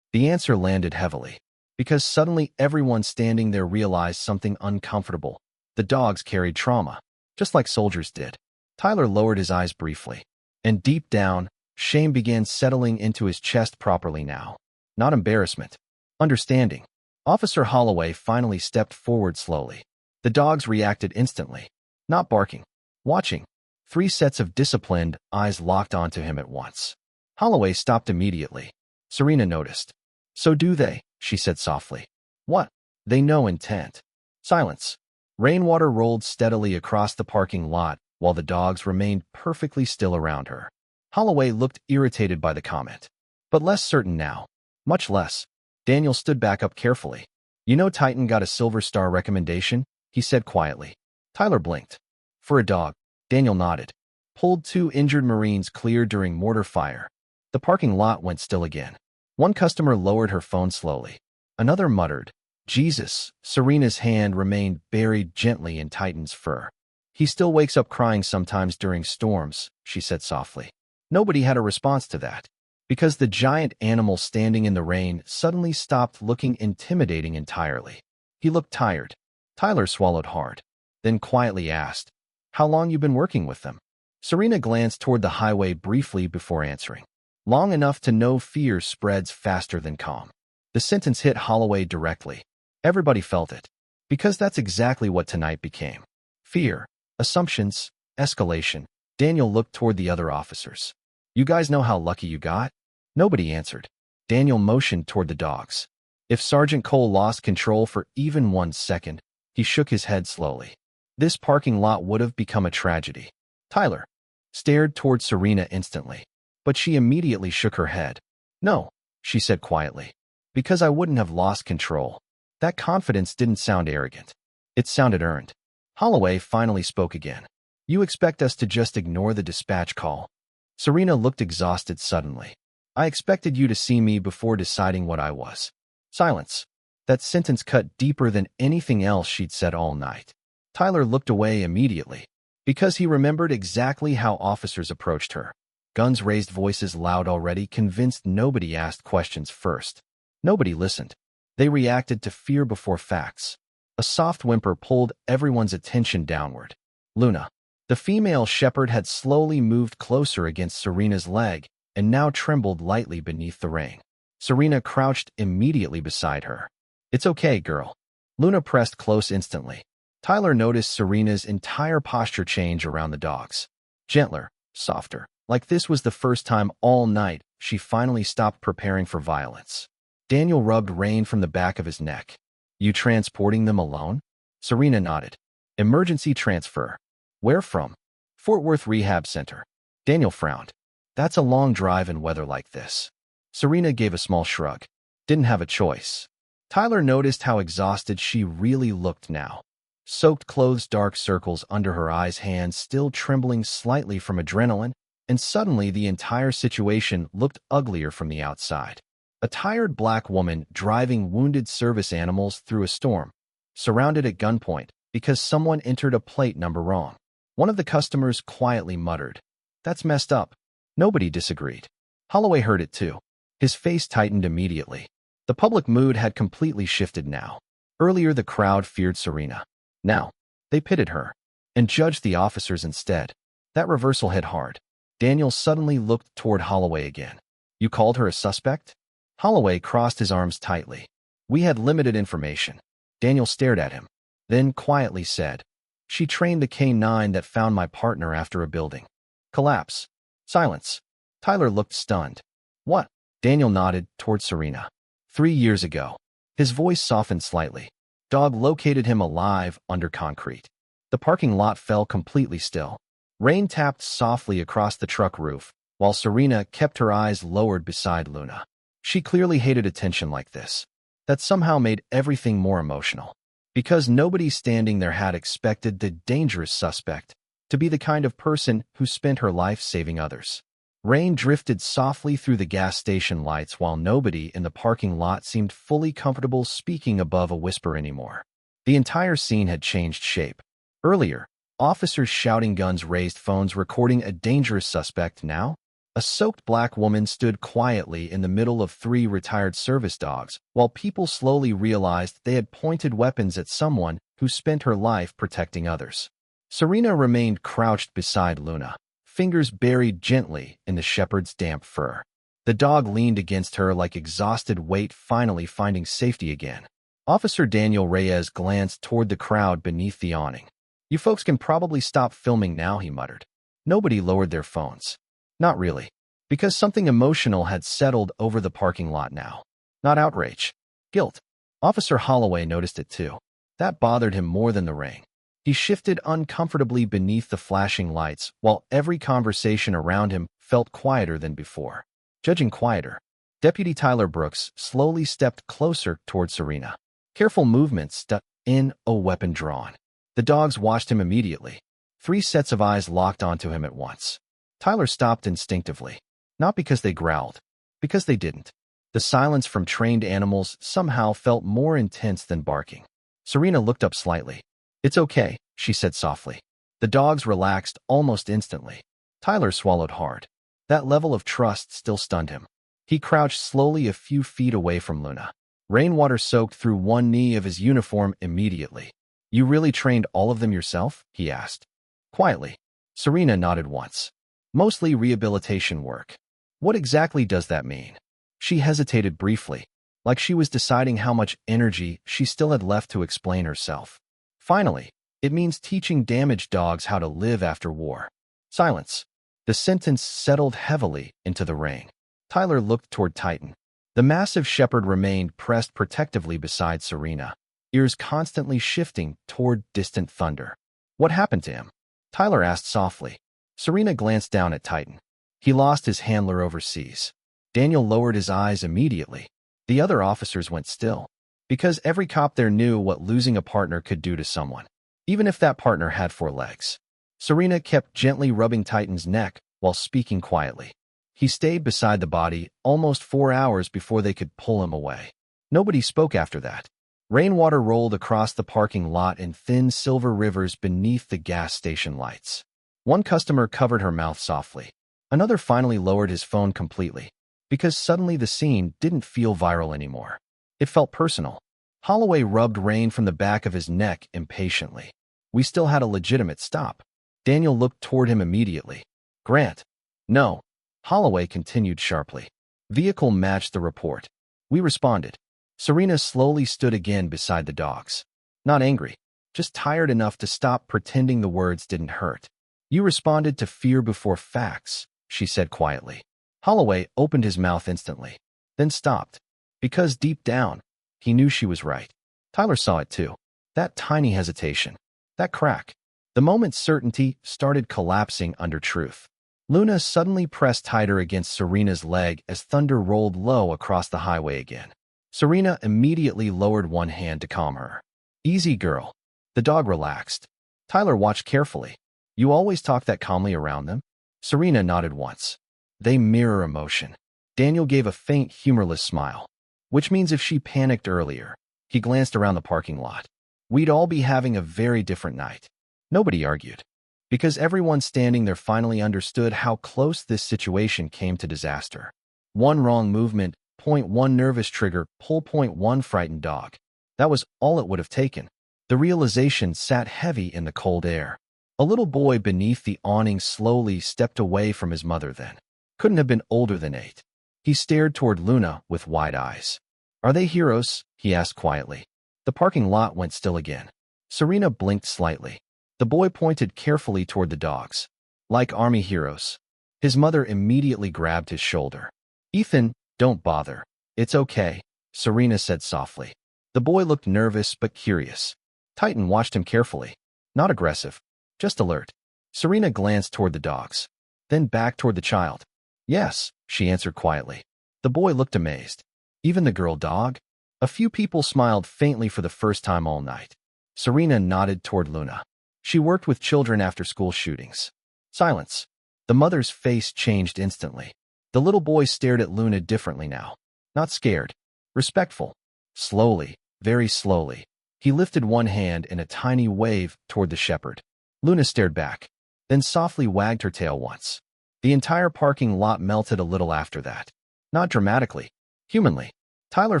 The answer landed heavily. Because suddenly everyone standing there realized something uncomfortable. The dogs carried trauma, just like soldiers did. Tyler lowered his eyes briefly. And deep down, shame began settling into his chest properly now. Not embarrassment. Understanding. Officer Holloway finally stepped forward slowly. The dogs reacted instantly. Not barking. Watching. 3 sets of disciplined eyes locked onto him at once. Holloway stopped immediately. Serena noticed. "So do they," she said softly. "What?" "They know intent." Silence. Rainwater rolled steadily across the parking lot while the dogs remained perfectly still around her. Holloway looked irritated by the comment. But less certain now. Much less. Daniel stood back up carefully. "You know Titan got a Silver Star recommendation?" he said quietly. Tyler blinked. "For a dog." Daniel nodded. "Pulled 2 injured Marines clear during mortar fire." The parking lot went still again. One customer lowered her phone slowly. Another muttered, "Jesus." Serena's hand remained buried gently in Titan's fur. "He still wakes up crying sometimes during storms," she said softly. Nobody had a response to that. Because the giant animal standing in the rain suddenly stopped looking intimidating entirely. He looked tired. Tyler swallowed hard. Then quietly asked, "How long you been working with them?" Serena glanced toward the highway briefly before answering. Long enough to know fear spreads faster than calm. The sentence hit Holloway directly. Everybody felt it. Because that's exactly what tonight became. Fear, assumptions, escalation. Daniel looked toward the other officers. You guys know how lucky you got? Nobody answered. Daniel motioned toward the dogs. If Sergeant Cole lost control for even 1 second, he shook his head slowly. This parking lot would have become a tragedy. Tyler stared toward Serena instantly, but she immediately shook her head. No, she said quietly. Because I wouldn't have lost control. That confidence didn't sound arrogant. It sounded earned. Holloway finally spoke again. You expect us to just ignore the dispatch call? Serena looked exhausted suddenly. I expected you to see me before deciding what I was. Silence. That sentence cut deeper than anything else she'd said all night. Tyler looked away immediately, because he remembered exactly how officers approached her. Guns raised, voices loud, already convinced nobody asked questions first. Nobody listened. They reacted to fear before facts. A soft whimper pulled everyone's attention downward. Luna. The female shepherd had slowly moved closer against Serena's leg and now trembled lightly beneath the rein. Serena crouched immediately beside her. It's okay, girl. Luna pressed close instantly. Tyler noticed Serena's entire posture change around the dogs. Gentler, softer. Like this was the first time all night she finally stopped preparing for violence. Daniel rubbed rain from the back of his neck. You transporting them alone? Serena nodded. Emergency transfer. Where from? Fort Worth Rehab Center. Daniel frowned. That's a long drive in weather like this. Serena gave a small shrug. Didn't have a choice. Tyler noticed how exhausted she really looked now. Soaked clothes, dark circles under her eyes, hands still trembling slightly from adrenaline, and suddenly the entire situation looked uglier from the outside. A tired black woman driving wounded service animals through a storm, surrounded at gunpoint because someone entered a plate number wrong. One of the customers quietly muttered, "That's messed up." Nobody disagreed. Holloway heard it too. His face tightened immediately. The public mood had completely shifted now. Earlier the crowd feared Serena. Now, they pitted her and judged the officers instead. That reversal hit hard. Daniel suddenly looked toward Holloway again. You called her a suspect? Holloway crossed his arms tightly. We had limited information. Daniel stared at him, then quietly said, She trained the K9 that found my partner after a building collapse. Silence. Tyler looked stunned. What? Daniel nodded toward Serena. 3 years ago. His voice softened slightly. Dog located him alive under concrete. The parking lot fell completely still. Rain tapped softly across the truck roof, while Serena kept her eyes lowered beside Luna. She clearly hated attention like this. That somehow made everything more emotional. Because nobody standing there had expected the dangerous suspect to be the kind of person who spent her life saving others. Rain drifted softly through the gas station lights while nobody in the parking lot seemed fully comfortable speaking above a whisper anymore. The entire scene had changed shape. Earlier, officers shouting, guns raised, phones recording a dangerous suspect. Now, a soaked black woman stood quietly in the middle of 3 retired service dogs while people slowly realized they had pointed weapons at someone who spent her life protecting others. Serena remained crouched beside Luna, fingers buried gently in the shepherd's damp fur. The dog leaned against her like exhausted weight, finally finding safety again. Officer Daniel Reyes glanced toward the crowd beneath the awning. You folks can probably stop filming now, he muttered. Nobody lowered their phones. Not really. Because something emotional had settled over the parking lot now. Not outrage. Guilt. Officer Holloway noticed it too. That bothered him more than the rain. He shifted uncomfortably beneath the flashing lights, while every conversation around him felt quieter than before. Judging quieter, Deputy Tyler Brooks slowly stepped closer toward Serena. Careful movements, stuck in, a weapon drawn. The dogs watched him immediately. 3 sets of eyes locked onto him at once. Tyler stopped instinctively. Not because they growled, because they didn't. The silence from trained animals somehow felt more intense than barking. Serena looked up slightly. It's okay, she said softly. The dogs relaxed almost instantly. Tyler swallowed hard. That level of trust still stunned him. He crouched slowly a few feet away from Luna. Rainwater soaked through one knee of his uniform immediately. You really trained all of them yourself? He asked. Quietly. Serena nodded once. Mostly rehabilitation work. What exactly does that mean? She hesitated briefly, like she was deciding how much energy she still had left to explain herself. Finally, it means teaching damaged dogs how to live after war. Silence. The sentence settled heavily into the ring. Tyler looked toward Titan. The massive shepherd remained pressed protectively beside Serena, ears constantly shifting toward distant thunder. What happened to him? Tyler asked softly. Serena glanced down at Titan. He lost his handler overseas. Daniel lowered his eyes immediately. The other officers went still, because every cop there knew what losing a partner could do to someone, even if that partner had 4 legs. Serena kept gently rubbing Titan's neck while speaking quietly. He stayed beside the body almost 4 hours before they could pull him away. Nobody spoke after that. Rainwater rolled across the parking lot in thin silver rivers beneath the gas station lights. One customer covered her mouth softly. Another finally lowered his phone completely, because suddenly the scene didn't feel viral anymore. It felt personal. Holloway rubbed rain from the back of his neck impatiently. We still had a legitimate stop. Daniel looked toward him immediately. Grant. No. Holloway continued sharply. Vehicle matched the report. We responded. Serena slowly stood again beside the dogs. Not angry, just tired enough to stop pretending the words didn't hurt. You responded to fear before facts, she said quietly. Holloway opened his mouth instantly, then stopped, because deep down, he knew she was right. Tyler saw it too. That tiny hesitation, that crack. The moment certainty started collapsing under truth. Luna suddenly pressed tighter against Serena's leg as thunder rolled low across the highway again. Serena immediately lowered one hand to calm her. Easy, girl. The dog relaxed. Tyler watched carefully. You always talk that calmly around them? Serena nodded once. They mirror emotion. Daniel gave a faint, humorless smile. Which means if she panicked earlier, he glanced around the parking lot, we'd all be having a very different night. Nobody argued, because everyone standing there finally understood how close this situation came to disaster. One wrong movement, point one nervous trigger, pull point one frightened dog. That was all it would have taken. The realization sat heavy in the cold air. A little boy beneath the awning slowly stepped away from his mother then. Couldn't have been older than 8. He stared toward Luna with wide eyes. Are they heroes? He asked quietly. The parking lot went still again. Serena blinked slightly. The boy pointed carefully toward the dogs. Like army heroes. His mother immediately grabbed his shoulder. Ethan, don't bother. It's okay, Serena said softly. The boy looked nervous but curious. Titan watched him carefully. Not aggressive, just alert. Serena glanced toward the dogs, then back toward the child. Yes, she answered quietly. The boy looked amazed. Even the girl dog? A few people smiled faintly for the first time all night. Serena nodded toward Luna. She worked with children after school shootings. Silence. The mother's face changed instantly. The little boy stared at Luna differently now. Not scared. Respectful. Slowly, very slowly, he lifted one hand in a tiny wave toward the shepherd. Luna stared back, then softly wagged her tail once. The entire parking lot melted a little after that. Not dramatically. Humanly. Tyler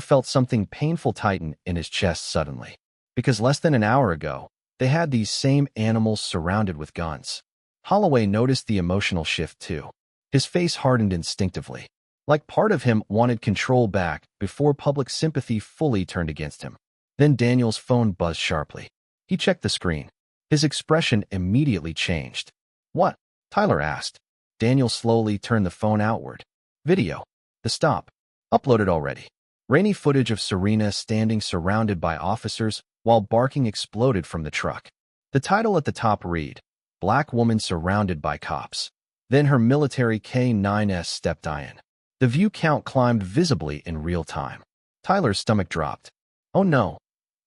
felt something painful tighten in his chest suddenly. Because less than an hour ago, they had these same animals surrounded with guns. Holloway noticed the emotional shift too. His face hardened instinctively. Like part of him wanted control back before public sympathy fully turned against him. Then Daniel's phone buzzed sharply. He checked the screen. His expression immediately changed. What? Tyler asked. Daniel slowly turned the phone outward. Video. The stop. Uploaded already. Rainy footage of Serena standing surrounded by officers while barking exploded from the truck. The title at the top read, Black Woman Surrounded by Cops. Then her military K9s stepped in. The view count climbed visibly in real time. Tyler's stomach dropped. Oh no.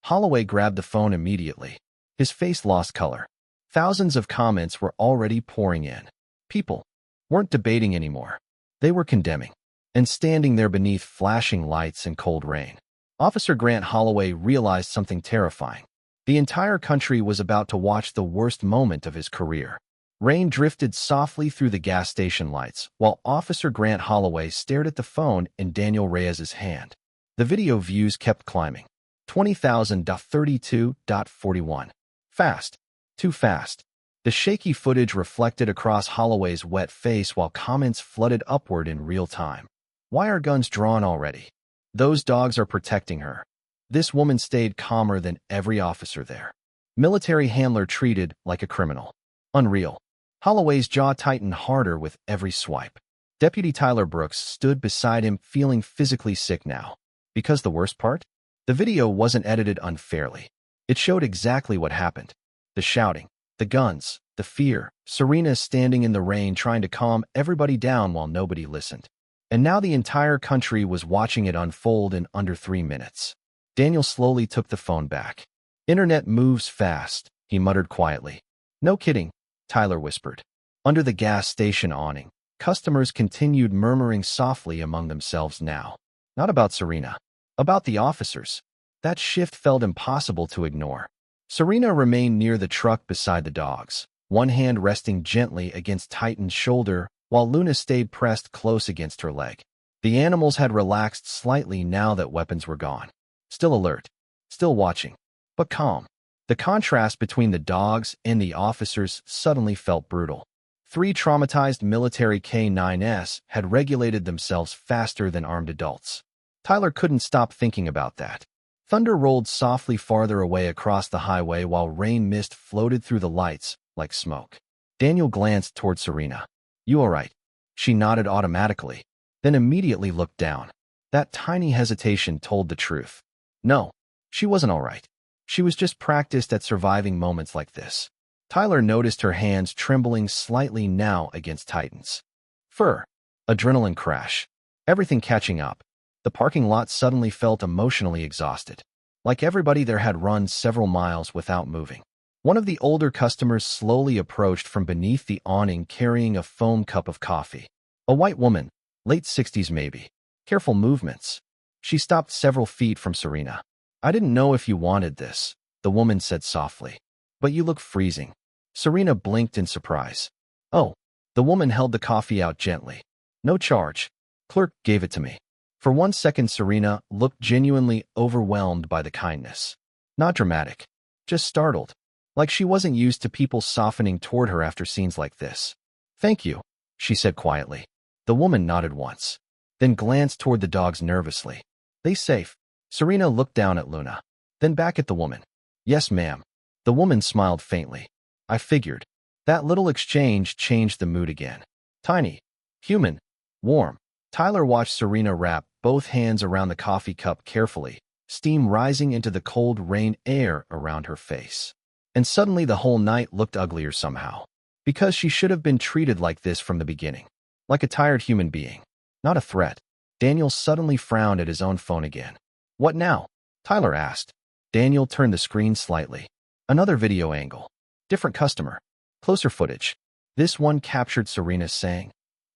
Holloway grabbed the phone immediately. His face lost color. Thousands of comments were already pouring in. People weren't debating anymore. They were condemning. And standing there beneath flashing lights and cold rain, Officer Grant Holloway realized something terrifying. The entire country was about to watch the worst moment of his career. Rain drifted softly through the gas station lights while Officer Grant Holloway stared at the phone in Daniel Reyes's hand. The video views kept climbing. 20,000.32.41. Fast. Too fast. The shaky footage reflected across Holloway's wet face while comments flooded upward in real time. Why are guns drawn already? Those dogs are protecting her. This woman stayed calmer than every officer there. Military handler treated like a criminal. Unreal. Holloway's jaw tightened harder with every swipe. Deputy Tyler Brooks stood beside him, feeling physically sick now. Because the worst part? The video wasn't edited unfairly. It showed exactly what happened. The shouting, the guns, the fear, Serena standing in the rain trying to calm everybody down while nobody listened. And now the entire country was watching it unfold in under 3 minutes. Daniel slowly took the phone back. Internet moves fast, he muttered quietly. No kidding, Tyler whispered. Under the gas station awning, customers continued murmuring softly among themselves now. Not about Serena. About the officers. That shift felt impossible to ignore. Serena remained near the truck beside the dogs, one hand resting gently against Titan's shoulder while Luna stayed pressed close against her leg. The animals had relaxed slightly now that weapons were gone. Still alert, still watching, but calm. The contrast between the dogs and the officers suddenly felt brutal. 3 traumatized military K9s had regulated themselves faster than armed adults. Tyler couldn't stop thinking about that. Thunder rolled softly farther away across the highway while rain mist floated through the lights like smoke. Daniel glanced toward Serena. You all right? She nodded automatically, then immediately looked down. That tiny hesitation told the truth. No, she wasn't all right. She was just practiced at surviving moments like this. Tyler noticed her hands trembling slightly now against Titan's fur. Adrenaline crash. Everything catching up. The parking lot suddenly felt emotionally exhausted. Like everybody there had run several miles without moving. One of the older customers slowly approached from beneath the awning carrying a foam cup of coffee. A white woman, late 60s maybe. Careful movements. She stopped several feet from Serena. I didn't know if you wanted this, the woman said softly. But you look freezing. Serena blinked in surprise. Oh, the woman held the coffee out gently. No charge. Clerk gave it to me. For 1 second, Serena looked genuinely overwhelmed by the kindness. Not dramatic, just startled. Like she wasn't used to people softening toward her after scenes like this. Thank you, she said quietly. The woman nodded once, then glanced toward the dogs nervously. They safe? Serena looked down at Luna, then back at the woman. Yes, ma'am. The woman smiled faintly. I figured. That little exchange changed the mood again. Tiny, human, warm. Tyler watched Serena wrap both hands around the coffee cup carefully, steam rising into the cold rain air around her face. And suddenly the whole night looked uglier somehow. Because she should have been treated like this from the beginning. Like a tired human being. Not a threat. Daniel suddenly frowned at his own phone again. What now? Tyler asked. Daniel turned the screen slightly. Another video angle. Different customer. Closer footage. This one captured Serena saying,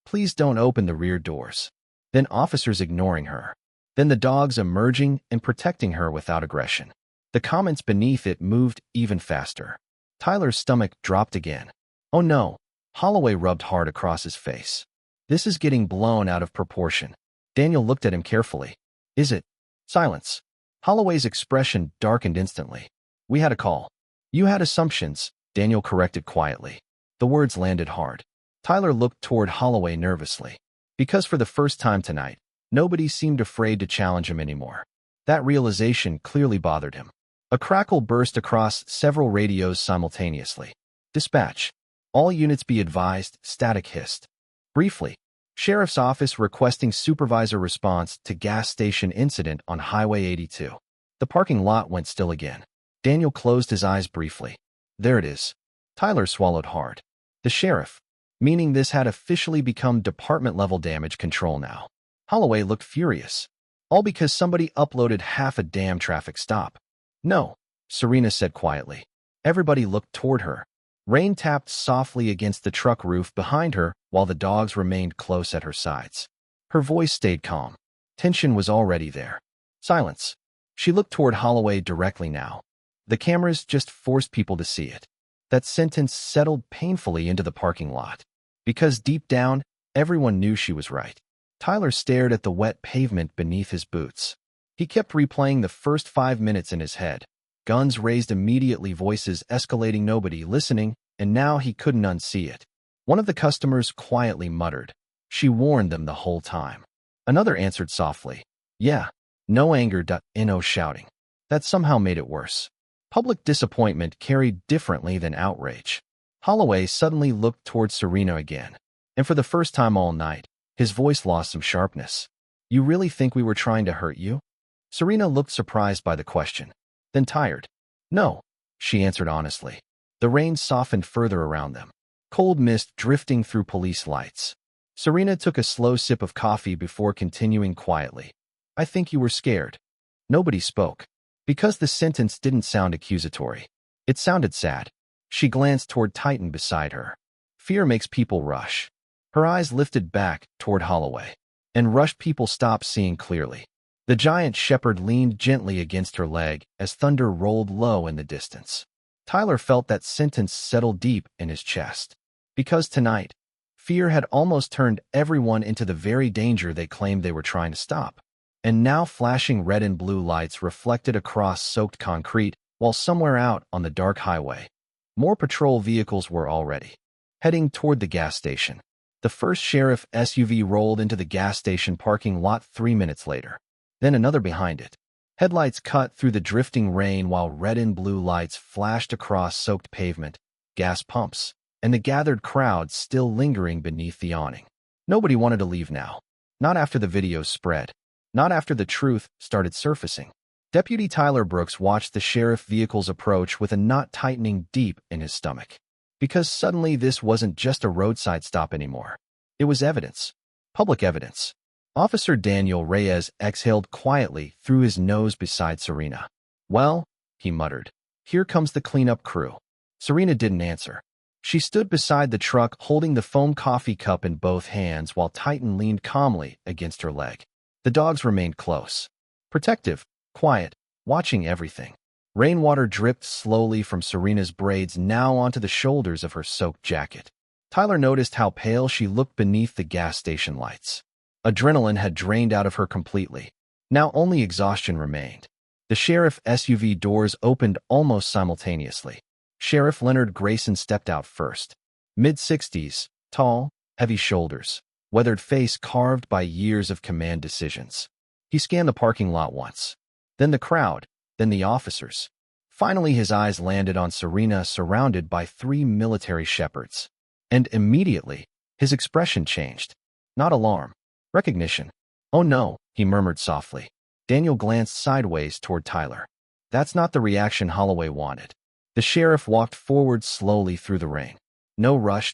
please don't open the rear doors. Then officers ignoring her. Then the dogs emerging and protecting her without aggression. The comments beneath it moved even faster. Tyler's stomach dropped again. Oh no. Holloway rubbed hard across his face. This is getting blown out of proportion. Daniel looked at him carefully. Is it? Silence. Holloway's expression darkened instantly. We had a call. You had assumptions, Daniel corrected quietly. The words landed hard. Tyler looked toward Holloway nervously. Because for the first time tonight, nobody seemed afraid to challenge him anymore. That realization clearly bothered him. A crackle burst across several radios simultaneously. Dispatch. All units be advised, static hissed. Briefly. Sheriff's office requesting supervisor response to gas station incident on Highway 82. The parking lot went still again. Daniel closed his eyes briefly. There it is. Tyler swallowed hard. The sheriff. Meaning this had officially become department-level damage control now. Holloway looked furious. All because somebody uploaded half a damn traffic stop. No, Serena said quietly. Everybody looked toward her. Rain tapped softly against the truck roof behind her while the dogs remained close at her sides. Her voice stayed calm. Tension was already there. Silence. She looked toward Holloway directly now. The cameras just forced people to see it. That sentence settled painfully into the parking lot. Because deep down, everyone knew she was right. Tyler stared at the wet pavement beneath his boots. He kept replaying the first 5 minutes in his head. Guns raised immediately, voices escalating, nobody listening, and now he couldn't unsee it. One of the customers quietly muttered, "She warned them the whole time." Another answered softly, "Yeah." No anger, no shouting. That somehow made it worse. Public disappointment carried differently than outrage. Holloway suddenly looked towards Serena again, and for the first time all night, his voice lost some sharpness. "You really think we were trying to hurt you?" Serena looked surprised by the question, then tired. "No," she answered honestly. The rain softened further around them, cold mist drifting through police lights. Serena took a slow sip of coffee before continuing quietly. "I think you were scared." Nobody spoke, because the sentence didn't sound accusatory. It sounded sad. She glanced toward Titan beside her. Fear makes people rush. Her eyes lifted back toward Holloway, and rushed people stopped seeing clearly. The giant shepherd leaned gently against her leg as thunder rolled low in the distance. Tyler felt that sentence settle deep in his chest. Because tonight, fear had almost turned everyone into the very danger they claimed they were trying to stop. And now flashing red and blue lights reflected across soaked concrete, while somewhere out on the dark highway, more patrol vehicles were already heading toward the gas station. The first sheriff SUV rolled into the gas station parking lot 3 minutes later. Then another behind it. Headlights cut through the drifting rain while red and blue lights flashed across soaked pavement, gas pumps, and the gathered crowd still lingering beneath the awning. Nobody wanted to leave now. Not after the videos spread. Not after the truth started surfacing. Deputy Tyler Brooks watched the sheriff vehicles approach with a knot tightening deep in his stomach. Because suddenly this wasn't just a roadside stop anymore. It was evidence. Public evidence. Officer Daniel Reyes exhaled quietly through his nose beside Serena. "Well," he muttered, "here comes the cleanup crew." Serena didn't answer. She stood beside the truck holding the foam coffee cup in both hands while Titan leaned calmly against her leg. The dogs remained close. Protective, quiet, watching everything. Rainwater dripped slowly from Serena's braids now onto the shoulders of her soaked jacket. Tyler noticed how pale she looked beneath the gas station lights. Adrenaline had drained out of her completely. Now only exhaustion remained. The sheriff SUV doors opened almost simultaneously. Sheriff Leonard Grayson stepped out first. Mid-60s, tall, heavy shoulders, weathered face carved by years of command decisions. He scanned the parking lot once, then the crowd, then the officers. Finally, his eyes landed on Serena surrounded by 3 military shepherds. And immediately, his expression changed. Not alarm. Recognition. "Oh no," he murmured softly. Daniel glanced sideways toward Tyler. That's not the reaction Holloway wanted. The sheriff walked forward slowly through the rain. No rush,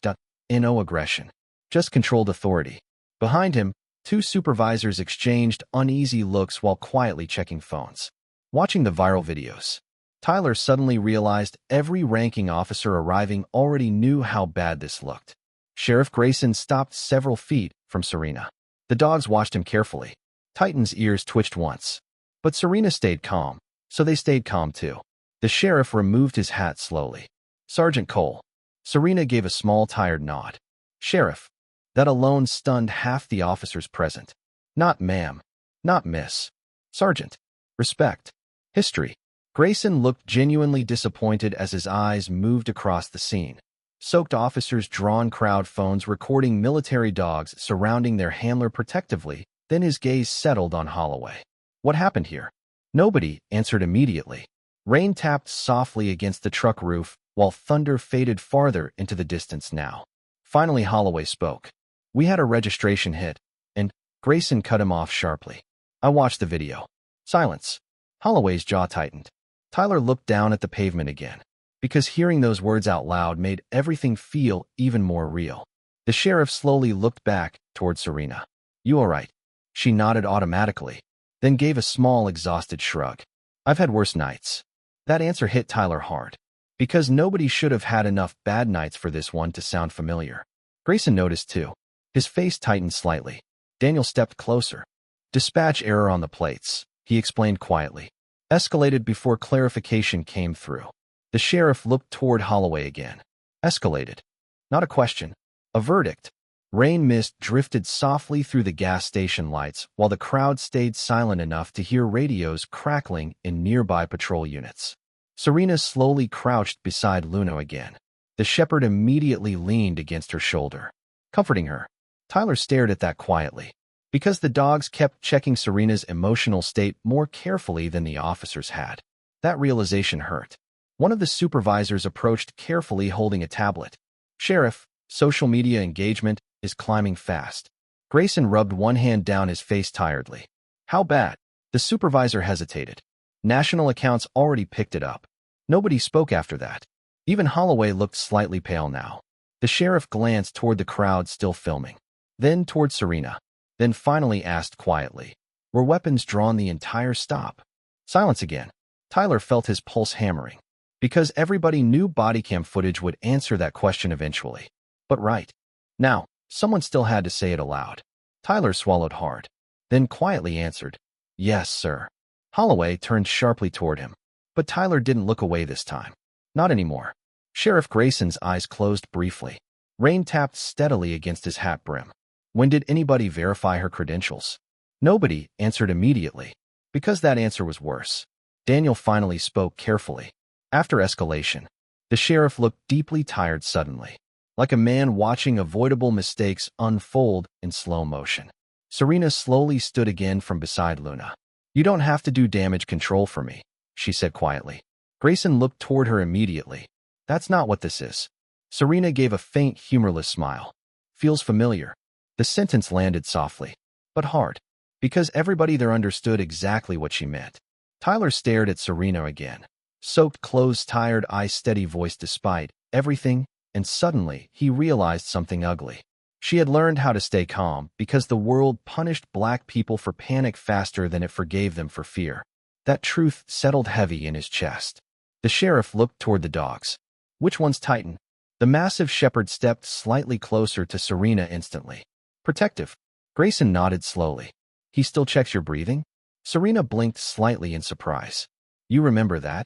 no aggression. Just controlled authority. Behind him, 2 supervisors exchanged uneasy looks while quietly checking phones. Watching the viral videos, Tyler suddenly realized every ranking officer arriving already knew how bad this looked. Sheriff Grayson stopped several feet from Serena. The dogs watched him carefully. Titan's ears twitched once. But Serena stayed calm, so they stayed calm too. The sheriff removed his hat slowly. "Sergeant Cole." Serena gave a small tired nod. "Sheriff." That alone stunned half the officers present. "Not ma'am. Not miss. Sergeant. Respect. History." Grayson looked genuinely disappointed as his eyes moved across the scene. Soaked officers' drawn crowd phones recording military dogs surrounding their handler protectively, then his gaze settled on Holloway. "What happened here?" Nobody answered immediately. Rain tapped softly against the truck roof, while thunder faded farther into the distance now. Finally Holloway spoke. "We had a registration hit, and—" Grayson cut him off sharply. "I watched the video." Silence. Holloway's jaw tightened. Tyler looked down at the pavement again, because hearing those words out loud made everything feel even more real. The sheriff slowly looked back toward Serena. "You all right?" She nodded automatically, then gave a small, exhausted shrug. "I've had worse nights." That answer hit Tyler hard, because nobody should have had enough bad nights for this one to sound familiar. Grayson noticed too. His face tightened slightly. Daniel stepped closer. "Dispatch error on the plates," he explained quietly. "Escalated before clarification came through." The sheriff looked toward Holloway again. "Escalated." Not a question. A verdict. Rain mist drifted softly through the gas station lights while the crowd stayed silent enough to hear radios crackling in nearby patrol units. Serena slowly crouched beside Luna again. The shepherd immediately leaned against her shoulder, comforting her. Tyler stared at that quietly, because the dogs kept checking Serena's emotional state more carefully than the officers had. That realization hurt. One of the supervisors approached carefully holding a tablet. "Sheriff, social media engagement is climbing fast." Grayson rubbed one hand down his face tiredly. "How bad?" The supervisor hesitated. National accounts already picked it up. Nobody spoke after that. Even Holloway looked slightly pale now. The sheriff glanced toward the crowd still filming, then toward Serena, then finally asked quietly, "Were weapons drawn the entire stop?" Silence again. Tyler felt his pulse hammering, because everybody knew body cam footage would answer that question eventually. But right now, someone still had to say it aloud. Tyler swallowed hard, then quietly answered, "Yes, sir." Holloway turned sharply toward him, but Tyler didn't look away this time. Not anymore. Sheriff Grayson's eyes closed briefly. Rain tapped steadily against his hat brim. "When did anybody verify her credentials?" Nobody answered immediately, because that answer was worse. Daniel finally spoke carefully. After escalation, the sheriff looked deeply tired suddenly, like a man watching avoidable mistakes unfold in slow motion. Serena slowly stood again from beside Luna. "You don't have to do damage control for me," she said quietly. Grayson looked toward her immediately. "That's not what this is." Serena gave a faint, humorless smile. "Feels familiar." The sentence landed softly, but hard, because everybody there understood exactly what she meant. Tyler stared at Serena again, soaked, closed, tired eyes, steady voice despite everything, and suddenly he realized something ugly. She had learned how to stay calm because the world punished black people for panic faster than it forgave them for fear. That truth settled heavy in his chest. The sheriff looked toward the dogs. "Which one's Titan?" The massive shepherd stepped slightly closer to Serena instantly. "Protective." Grayson nodded slowly. "He still checks your breathing?" Serena blinked slightly in surprise. "You remember that?"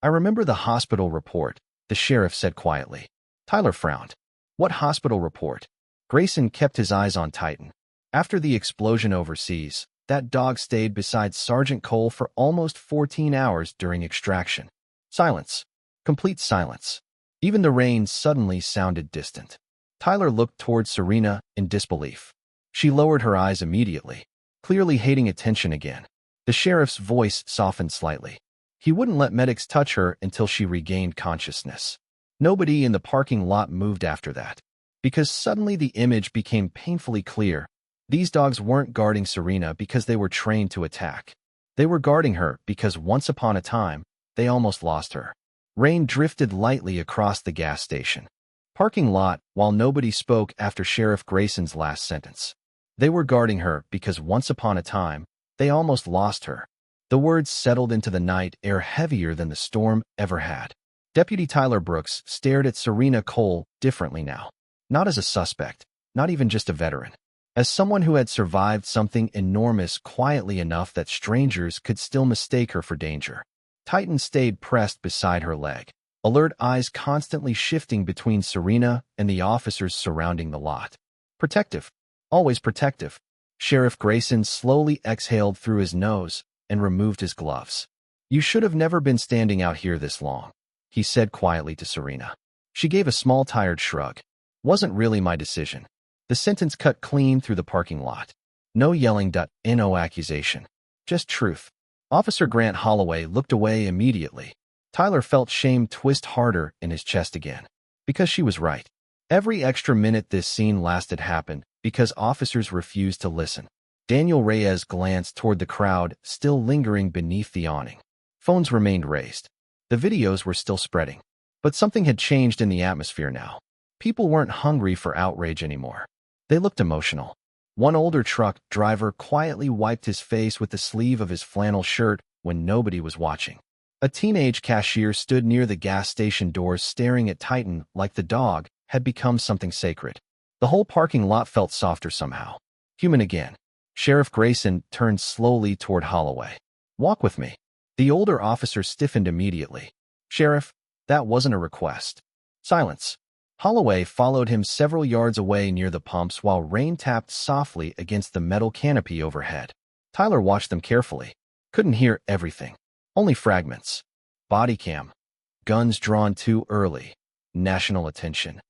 "I remember the hospital report," the sheriff said quietly. Tyler frowned. "What hospital report?" Grayson kept his eyes on Titan. "After the explosion overseas, that dog stayed beside Sergeant Cole for almost 14 hours during extraction." Silence. Complete silence. Even the rain suddenly sounded distant. Tyler looked toward Serena in disbelief. She lowered her eyes immediately, clearly hating attention again. The sheriff's voice softened slightly. He wouldn't let medics touch her until she regained consciousness. Nobody in the parking lot moved after that, because suddenly the image became painfully clear. These dogs weren't guarding Serena because they were trained to attack. They were guarding her because once upon a time, they almost lost her. Rain drifted lightly across the gas station parking lot while nobody spoke after Sheriff Grayson's last sentence. They were guarding her because once upon a time, they almost lost her. The words settled into the night air heavier than the storm ever had. Deputy Tyler Brooks stared at Serena Cole differently now. Not as a suspect, not even just a veteran. As someone who had survived something enormous quietly enough that strangers could still mistake her for danger. Titan stayed pressed beside her leg, alert eyes constantly shifting between Serena and the officers surrounding the lot. Protective. Always protective. Sheriff Grayson slowly exhaled through his nose and removed his gloves. "You should have never been standing out here this long," he said quietly to Serena. She gave a small tired shrug. "Wasn't really my decision." The sentence cut clean through the parking lot. No yelling, no accusation. Just truth. Officer Grant Holloway looked away immediately. Tyler felt shame twist harder in his chest again. Because she was right. Every extra minute this scene lasted happened because officers refused to listen. Daniel Reyes glanced toward the crowd still lingering beneath the awning. Phones remained raised. The videos were still spreading. But something had changed in the atmosphere now. People weren't hungry for outrage anymore. They looked emotional. One older truck driver quietly wiped his face with the sleeve of his flannel shirt when nobody was watching. A teenage cashier stood near the gas station doors staring at Titan like the dog had become something sacred. The whole parking lot felt softer somehow. Human again. Sheriff Grayson turned slowly toward Holloway. "Walk with me." The older officer stiffened immediately. "Sheriff, that wasn't a request." Silence. Holloway followed him several yards away near the pumps while rain tapped softly against the metal canopy overhead. Tyler watched them carefully. Couldn't hear everything. Only fragments. Body cam. Guns drawn too early. national attention.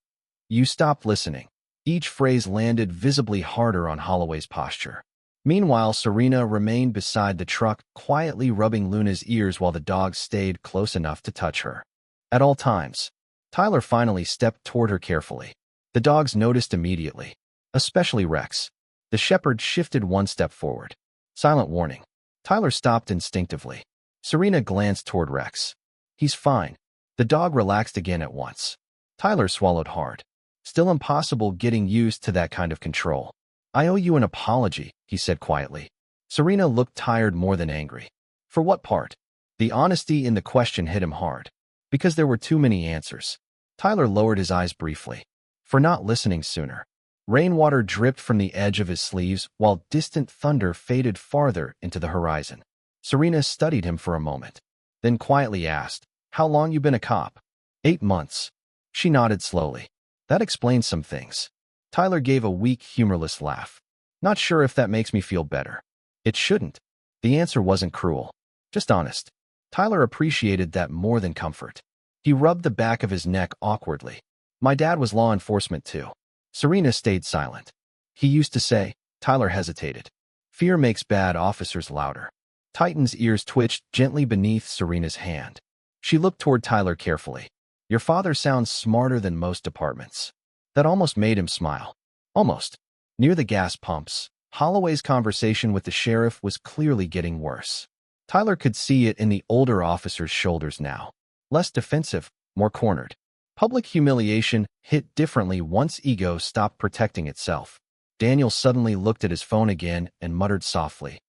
You stopped listening. Each phrase landed visibly harder on Holloway's posture. Meanwhile, Serena remained beside the truck, quietly rubbing Luna's ears while the dog stayed close enough to touch her. At all times, Tyler finally stepped toward her carefully. The dogs noticed immediately, especially Rex. The shepherd shifted one step forward. Silent warning. Tyler stopped instinctively. Serena glanced toward Rex. He's fine. The dog relaxed again at once. Tyler swallowed hard. Still impossible getting used to that kind of control. I owe you an apology, he said quietly. Serena looked tired more than angry. For what part? The honesty in the question hit him hard. Because there were too many answers. Tyler lowered his eyes briefly. For not listening sooner. Rainwater dripped from the edge of his sleeves while distant thunder faded farther into the horizon. Serena studied him for a moment, then quietly asked, "How long you been a cop?" 8 months. She nodded slowly. That explains some things. Tyler gave a weak, humorless laugh. Not sure if that makes me feel better. It shouldn't. The answer wasn't cruel, just honest. Tyler appreciated that more than comfort. He rubbed the back of his neck awkwardly. My dad was law enforcement too. Serena stayed silent. He used to say. Tyler hesitated. Fear makes bad officers louder. Titan's ears twitched gently beneath Serena's hand. She looked toward Tyler carefully. Your father sounds smarter than most departments. That almost made him smile. Almost. Near the gas pumps, Holloway's conversation with the sheriff was clearly getting worse. Tyler could see it in the older officer's shoulders now. Less defensive, more cornered. Public humiliation hit differently once ego stopped protecting itself. Daniel suddenly looked at his phone again and muttered softly.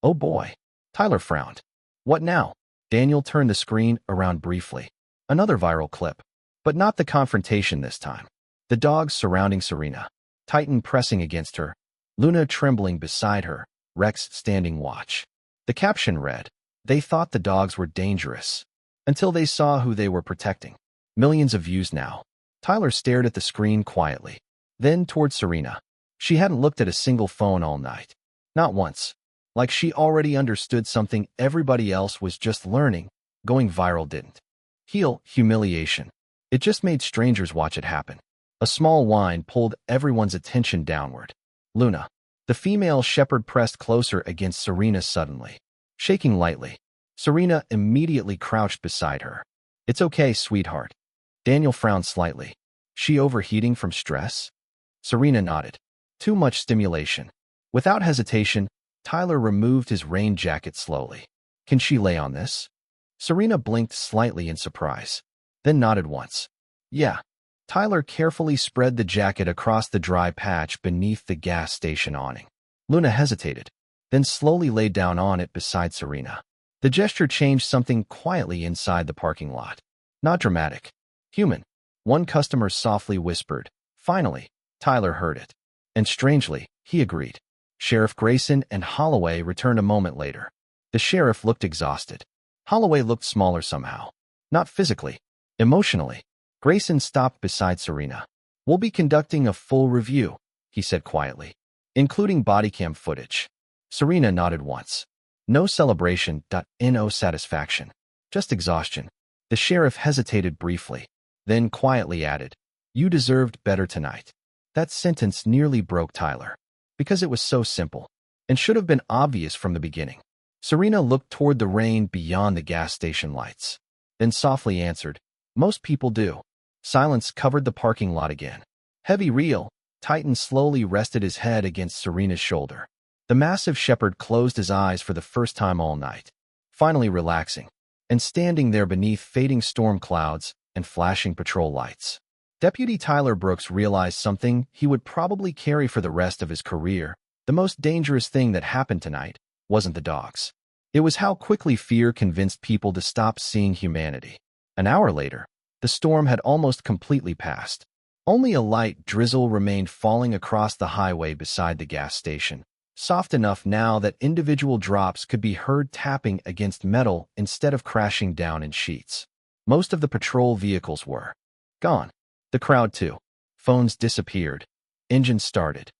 Oh boy. Tyler frowned. What now? Daniel turned the screen around briefly. Another viral clip. But not the confrontation this time. The dogs surrounding Serena. Titan pressing against her. Luna trembling beside her. Rex standing watch. The caption read, they thought the dogs were dangerous. Until they saw who they were protecting. Millions of views now. Tyler stared at the screen quietly. Then toward Serena. She hadn't looked at a single phone all night. Not once. Like she already understood something everybody else was just learning. Going viral didn't. Heal humiliation. It just made strangers watch it happen. A small whine pulled everyone's attention downward. Luna. The female shepherd pressed closer against Serena suddenly. Shaking lightly. Serena immediately crouched beside her. It's okay, sweetheart. Daniel frowned slightly. She overheating from stress? Serena nodded. Too much stimulation. Without hesitation, Tyler removed his rain jacket slowly. Can she lay on this? Serena blinked slightly in surprise, then nodded once. Yeah. Tyler carefully spread the jacket across the dry patch beneath the gas station awning. Luna hesitated, then slowly laid down on it beside Serena. The gesture changed something quietly inside the parking lot. Not dramatic. Human. One customer softly whispered. Finally, Tyler heard it. And strangely, he agreed. Sheriff Grayson and Holloway returned a moment later. The sheriff looked exhausted. Holloway looked smaller somehow. Not physically. Emotionally. Grayson stopped beside Serena. We'll be conducting a full review, he said quietly, including body cam footage. Serena nodded once. No celebration, no satisfaction. Just exhaustion. The sheriff hesitated briefly, then quietly added, you deserved better tonight. That sentence nearly broke Tyler, because it was so simple, and should have been obvious from the beginning. Serena looked toward the rain beyond the gas station lights, then softly answered, most people do. Silence covered the parking lot again. Heavy reel, Titan slowly rested his head against Serena's shoulder. The massive shepherd closed his eyes for the first time all night, finally relaxing, and standing there beneath fading storm clouds and flashing patrol lights. Deputy Tyler Brooks realized something he would probably carry for the rest of his career. The most dangerous thing that happened tonight wasn't the dogs. It was how quickly fear convinced people to stop seeing humanity. An hour later, the storm had almost completely passed. Only a light drizzle remained falling across the highway beside the gas station, soft enough now that individual drops could be heard tapping against metal instead of crashing down in sheets. Most of the patrol vehicles were gone. The crowd too. Phones disappeared. Engines started.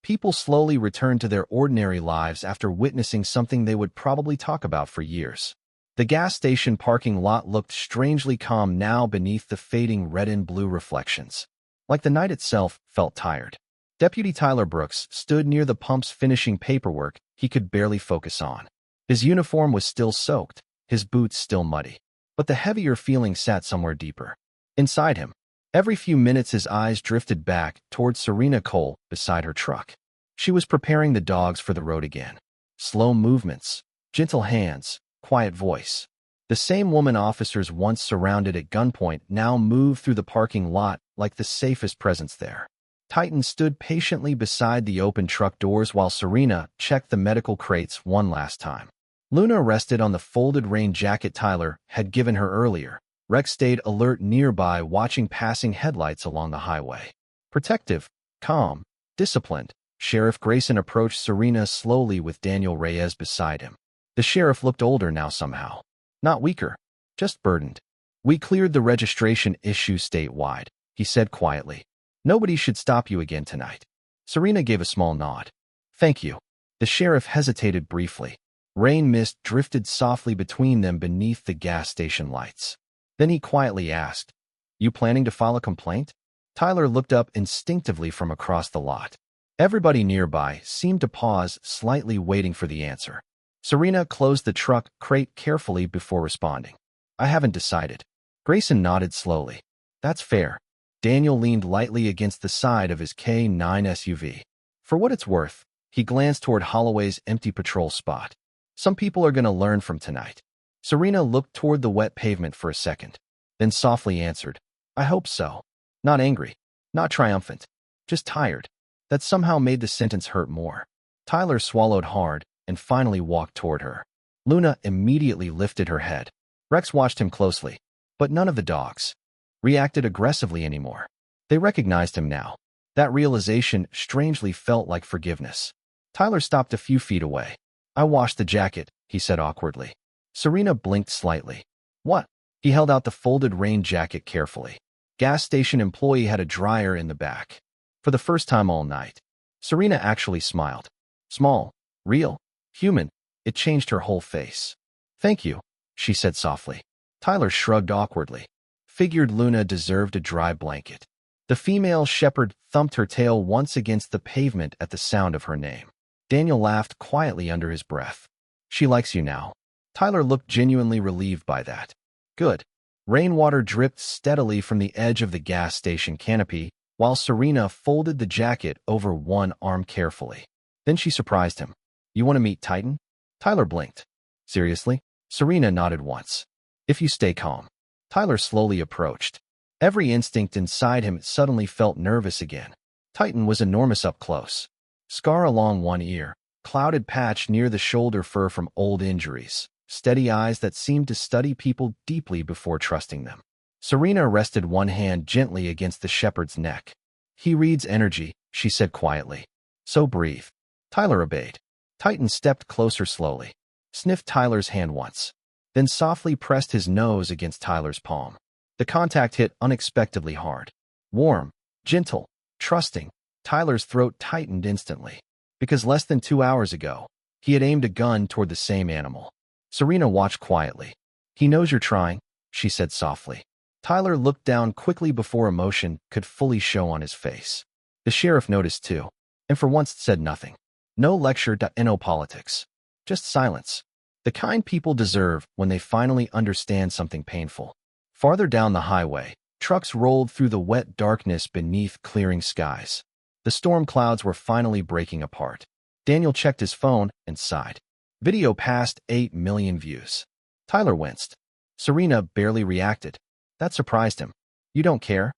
People slowly returned to their ordinary lives after witnessing something they would probably talk about for years. The gas station parking lot looked strangely calm now beneath the fading red and blue reflections. Like the night itself felt tired. Deputy Tyler Brooks stood near the pumps finishing paperwork he could barely focus on. His uniform was still soaked, his boots still muddy. But the heavier feeling sat somewhere deeper. Inside him. Every few minutes his eyes drifted back toward Serena Cole beside her truck. She was preparing the dogs for the road again. Slow movements, gentle hands, quiet voice. The same woman officers once surrounded at gunpoint now moved through the parking lot like the safest presence there. Titan stood patiently beside the open truck doors while Serena checked the medical crates one last time. Luna rested on the folded rain jacket Tyler had given her earlier. Rex stayed alert nearby watching passing headlights along the highway. Protective, calm, disciplined, Sheriff Grayson approached Serena slowly with Daniel Reyes beside him. The sheriff looked older now somehow. Not weaker, just burdened. "We cleared the registration issue statewide," he said quietly. "Nobody should stop you again tonight." Serena gave a small nod. "Thank you." The sheriff hesitated briefly. Rain mist drifted softly between them beneath the gas station lights. Then he quietly asked, "You planning to file a complaint?" Tyler looked up instinctively from across the lot. Everybody nearby seemed to pause, slightly waiting for the answer. Serena closed the truck crate carefully before responding. "I haven't decided." Grayson nodded slowly. "That's fair." Daniel leaned lightly against the side of his K9 SUV. For what it's worth, he glanced toward Holloway's empty patrol spot. "Some people are going to learn from tonight." Serena looked toward the wet pavement for a second, then softly answered, "I hope so." Not angry, not triumphant, just tired. That somehow made the sentence hurt more. Tyler swallowed hard and finally walked toward her. Luna immediately lifted her head. Rex watched him closely, but none of the dogs reacted aggressively anymore. They recognized him now. That realization strangely felt like forgiveness. Tyler stopped a few feet away. "I washed the jacket," he said awkwardly. Serena blinked slightly. "What?" He held out the folded rain jacket carefully. Gas station employee had a dryer in the back. For the first time all night, Serena actually smiled. Small, real, human. It changed her whole face. "Thank you," she said softly. Tyler shrugged awkwardly. Figured Luna deserved a dry blanket. The female shepherd thumped her tail once against the pavement at the sound of her name. Daniel laughed quietly under his breath. "She likes you now." Tyler looked genuinely relieved by that. Good. Rainwater dripped steadily from the edge of the gas station canopy, while Serena folded the jacket over one arm carefully. Then she surprised him. "You want to meet Titan?" Tyler blinked. "Seriously?" Serena nodded once. "If you stay calm." Tyler slowly approached. Every instinct inside him suddenly felt nervous again. Titan was enormous up close. Scar along one ear, clouded patch near the shoulder fur from old injuries, steady eyes that seemed to study people deeply before trusting them. Serena rested one hand gently against the shepherd's neck. "He reads energy," she said quietly. "So breathe." Tyler obeyed. Titan stepped closer slowly, sniffed Tyler's hand once, then softly pressed his nose against Tyler's palm. The contact hit unexpectedly hard. Warm, gentle, trusting. Tyler's throat tightened instantly, because less than 2 hours ago, he had aimed a gun toward the same animal. Serena watched quietly. "He knows you're trying," she said softly. Tyler looked down quickly before emotion could fully show on his face. The sheriff noticed too, and for once said nothing. No lecture, no politics. Just silence. The kind people deserve when they finally understand something painful. Farther down the highway, trucks rolled through the wet darkness beneath clearing skies. The storm clouds were finally breaking apart. Daniel checked his phone and sighed. Video passed 8 million views. Tyler winced. Serena barely reacted. That surprised him. "You don't care?"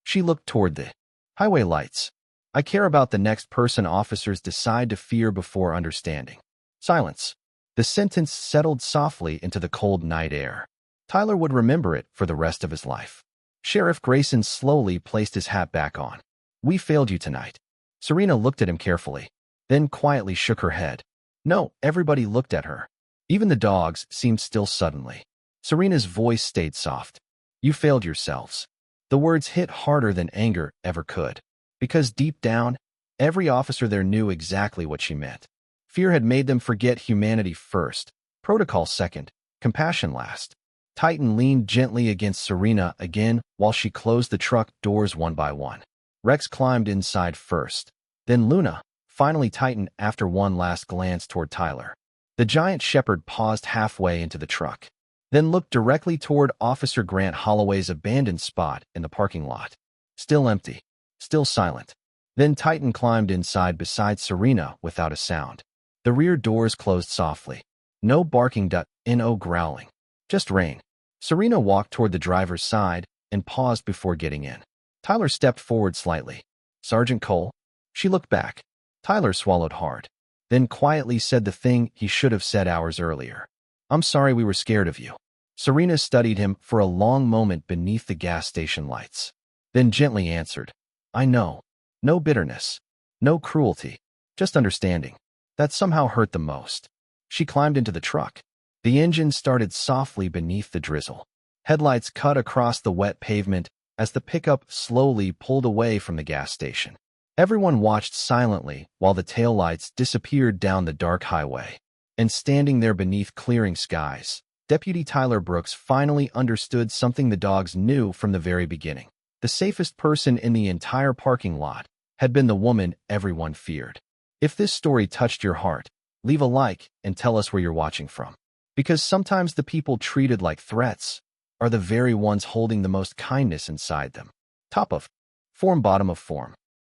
She looked toward the highway lights. "I care about the next person officers decide to fear before understanding." Silence. The sentence settled softly into the cold night air. Tyler would remember it for the rest of his life. Sheriff Grayson slowly placed his hat back on. "We failed you tonight." Serena looked at him carefully, then quietly shook her head. No, everybody looked at her. Even the dogs seemed still suddenly. Serena's voice stayed soft. "You failed yourselves." The words hit harder than anger ever could, because deep down, every officer there knew exactly what she meant. Fear had made them forget humanity first, protocol second, Compassion last. Titan leaned gently against Serena again while she closed the truck doors one by one. Rex climbed inside first. Then Luna. Finally Titan after one last glance toward Tyler. The giant shepherd paused halfway into the truck, then looked directly toward Officer Grant Holloway's abandoned spot in the parking lot. Still empty. Still silent. Then Titan climbed inside beside Serena without a sound. The rear doors closed softly. No barking, no growling. Just rain. Serena walked toward the driver's side and paused before getting in. Tyler stepped forward slightly. Sergeant Cole? She looked back. Tyler swallowed hard, then quietly said the thing he should have said hours earlier. I'm sorry we were scared of you. Serena studied him for a long moment beneath the gas station lights, then gently answered, I know. No bitterness. No cruelty. Just understanding. That somehow hurt the most. She climbed into the truck. The engine started softly beneath the drizzle. Headlights cut across the wet pavement as the pickup slowly pulled away from the gas station. Everyone watched silently while the taillights disappeared down the dark highway. And standing there beneath clearing skies, Deputy Tyler Brooks finally understood something the dogs knew from the very beginning. The safest person in the entire parking lot had been the woman everyone feared. If this story touched your heart, leave a like and tell us where you're watching from. Because sometimes the people treated like threats are the very ones holding the most kindness inside them. Top of form, bottom of form.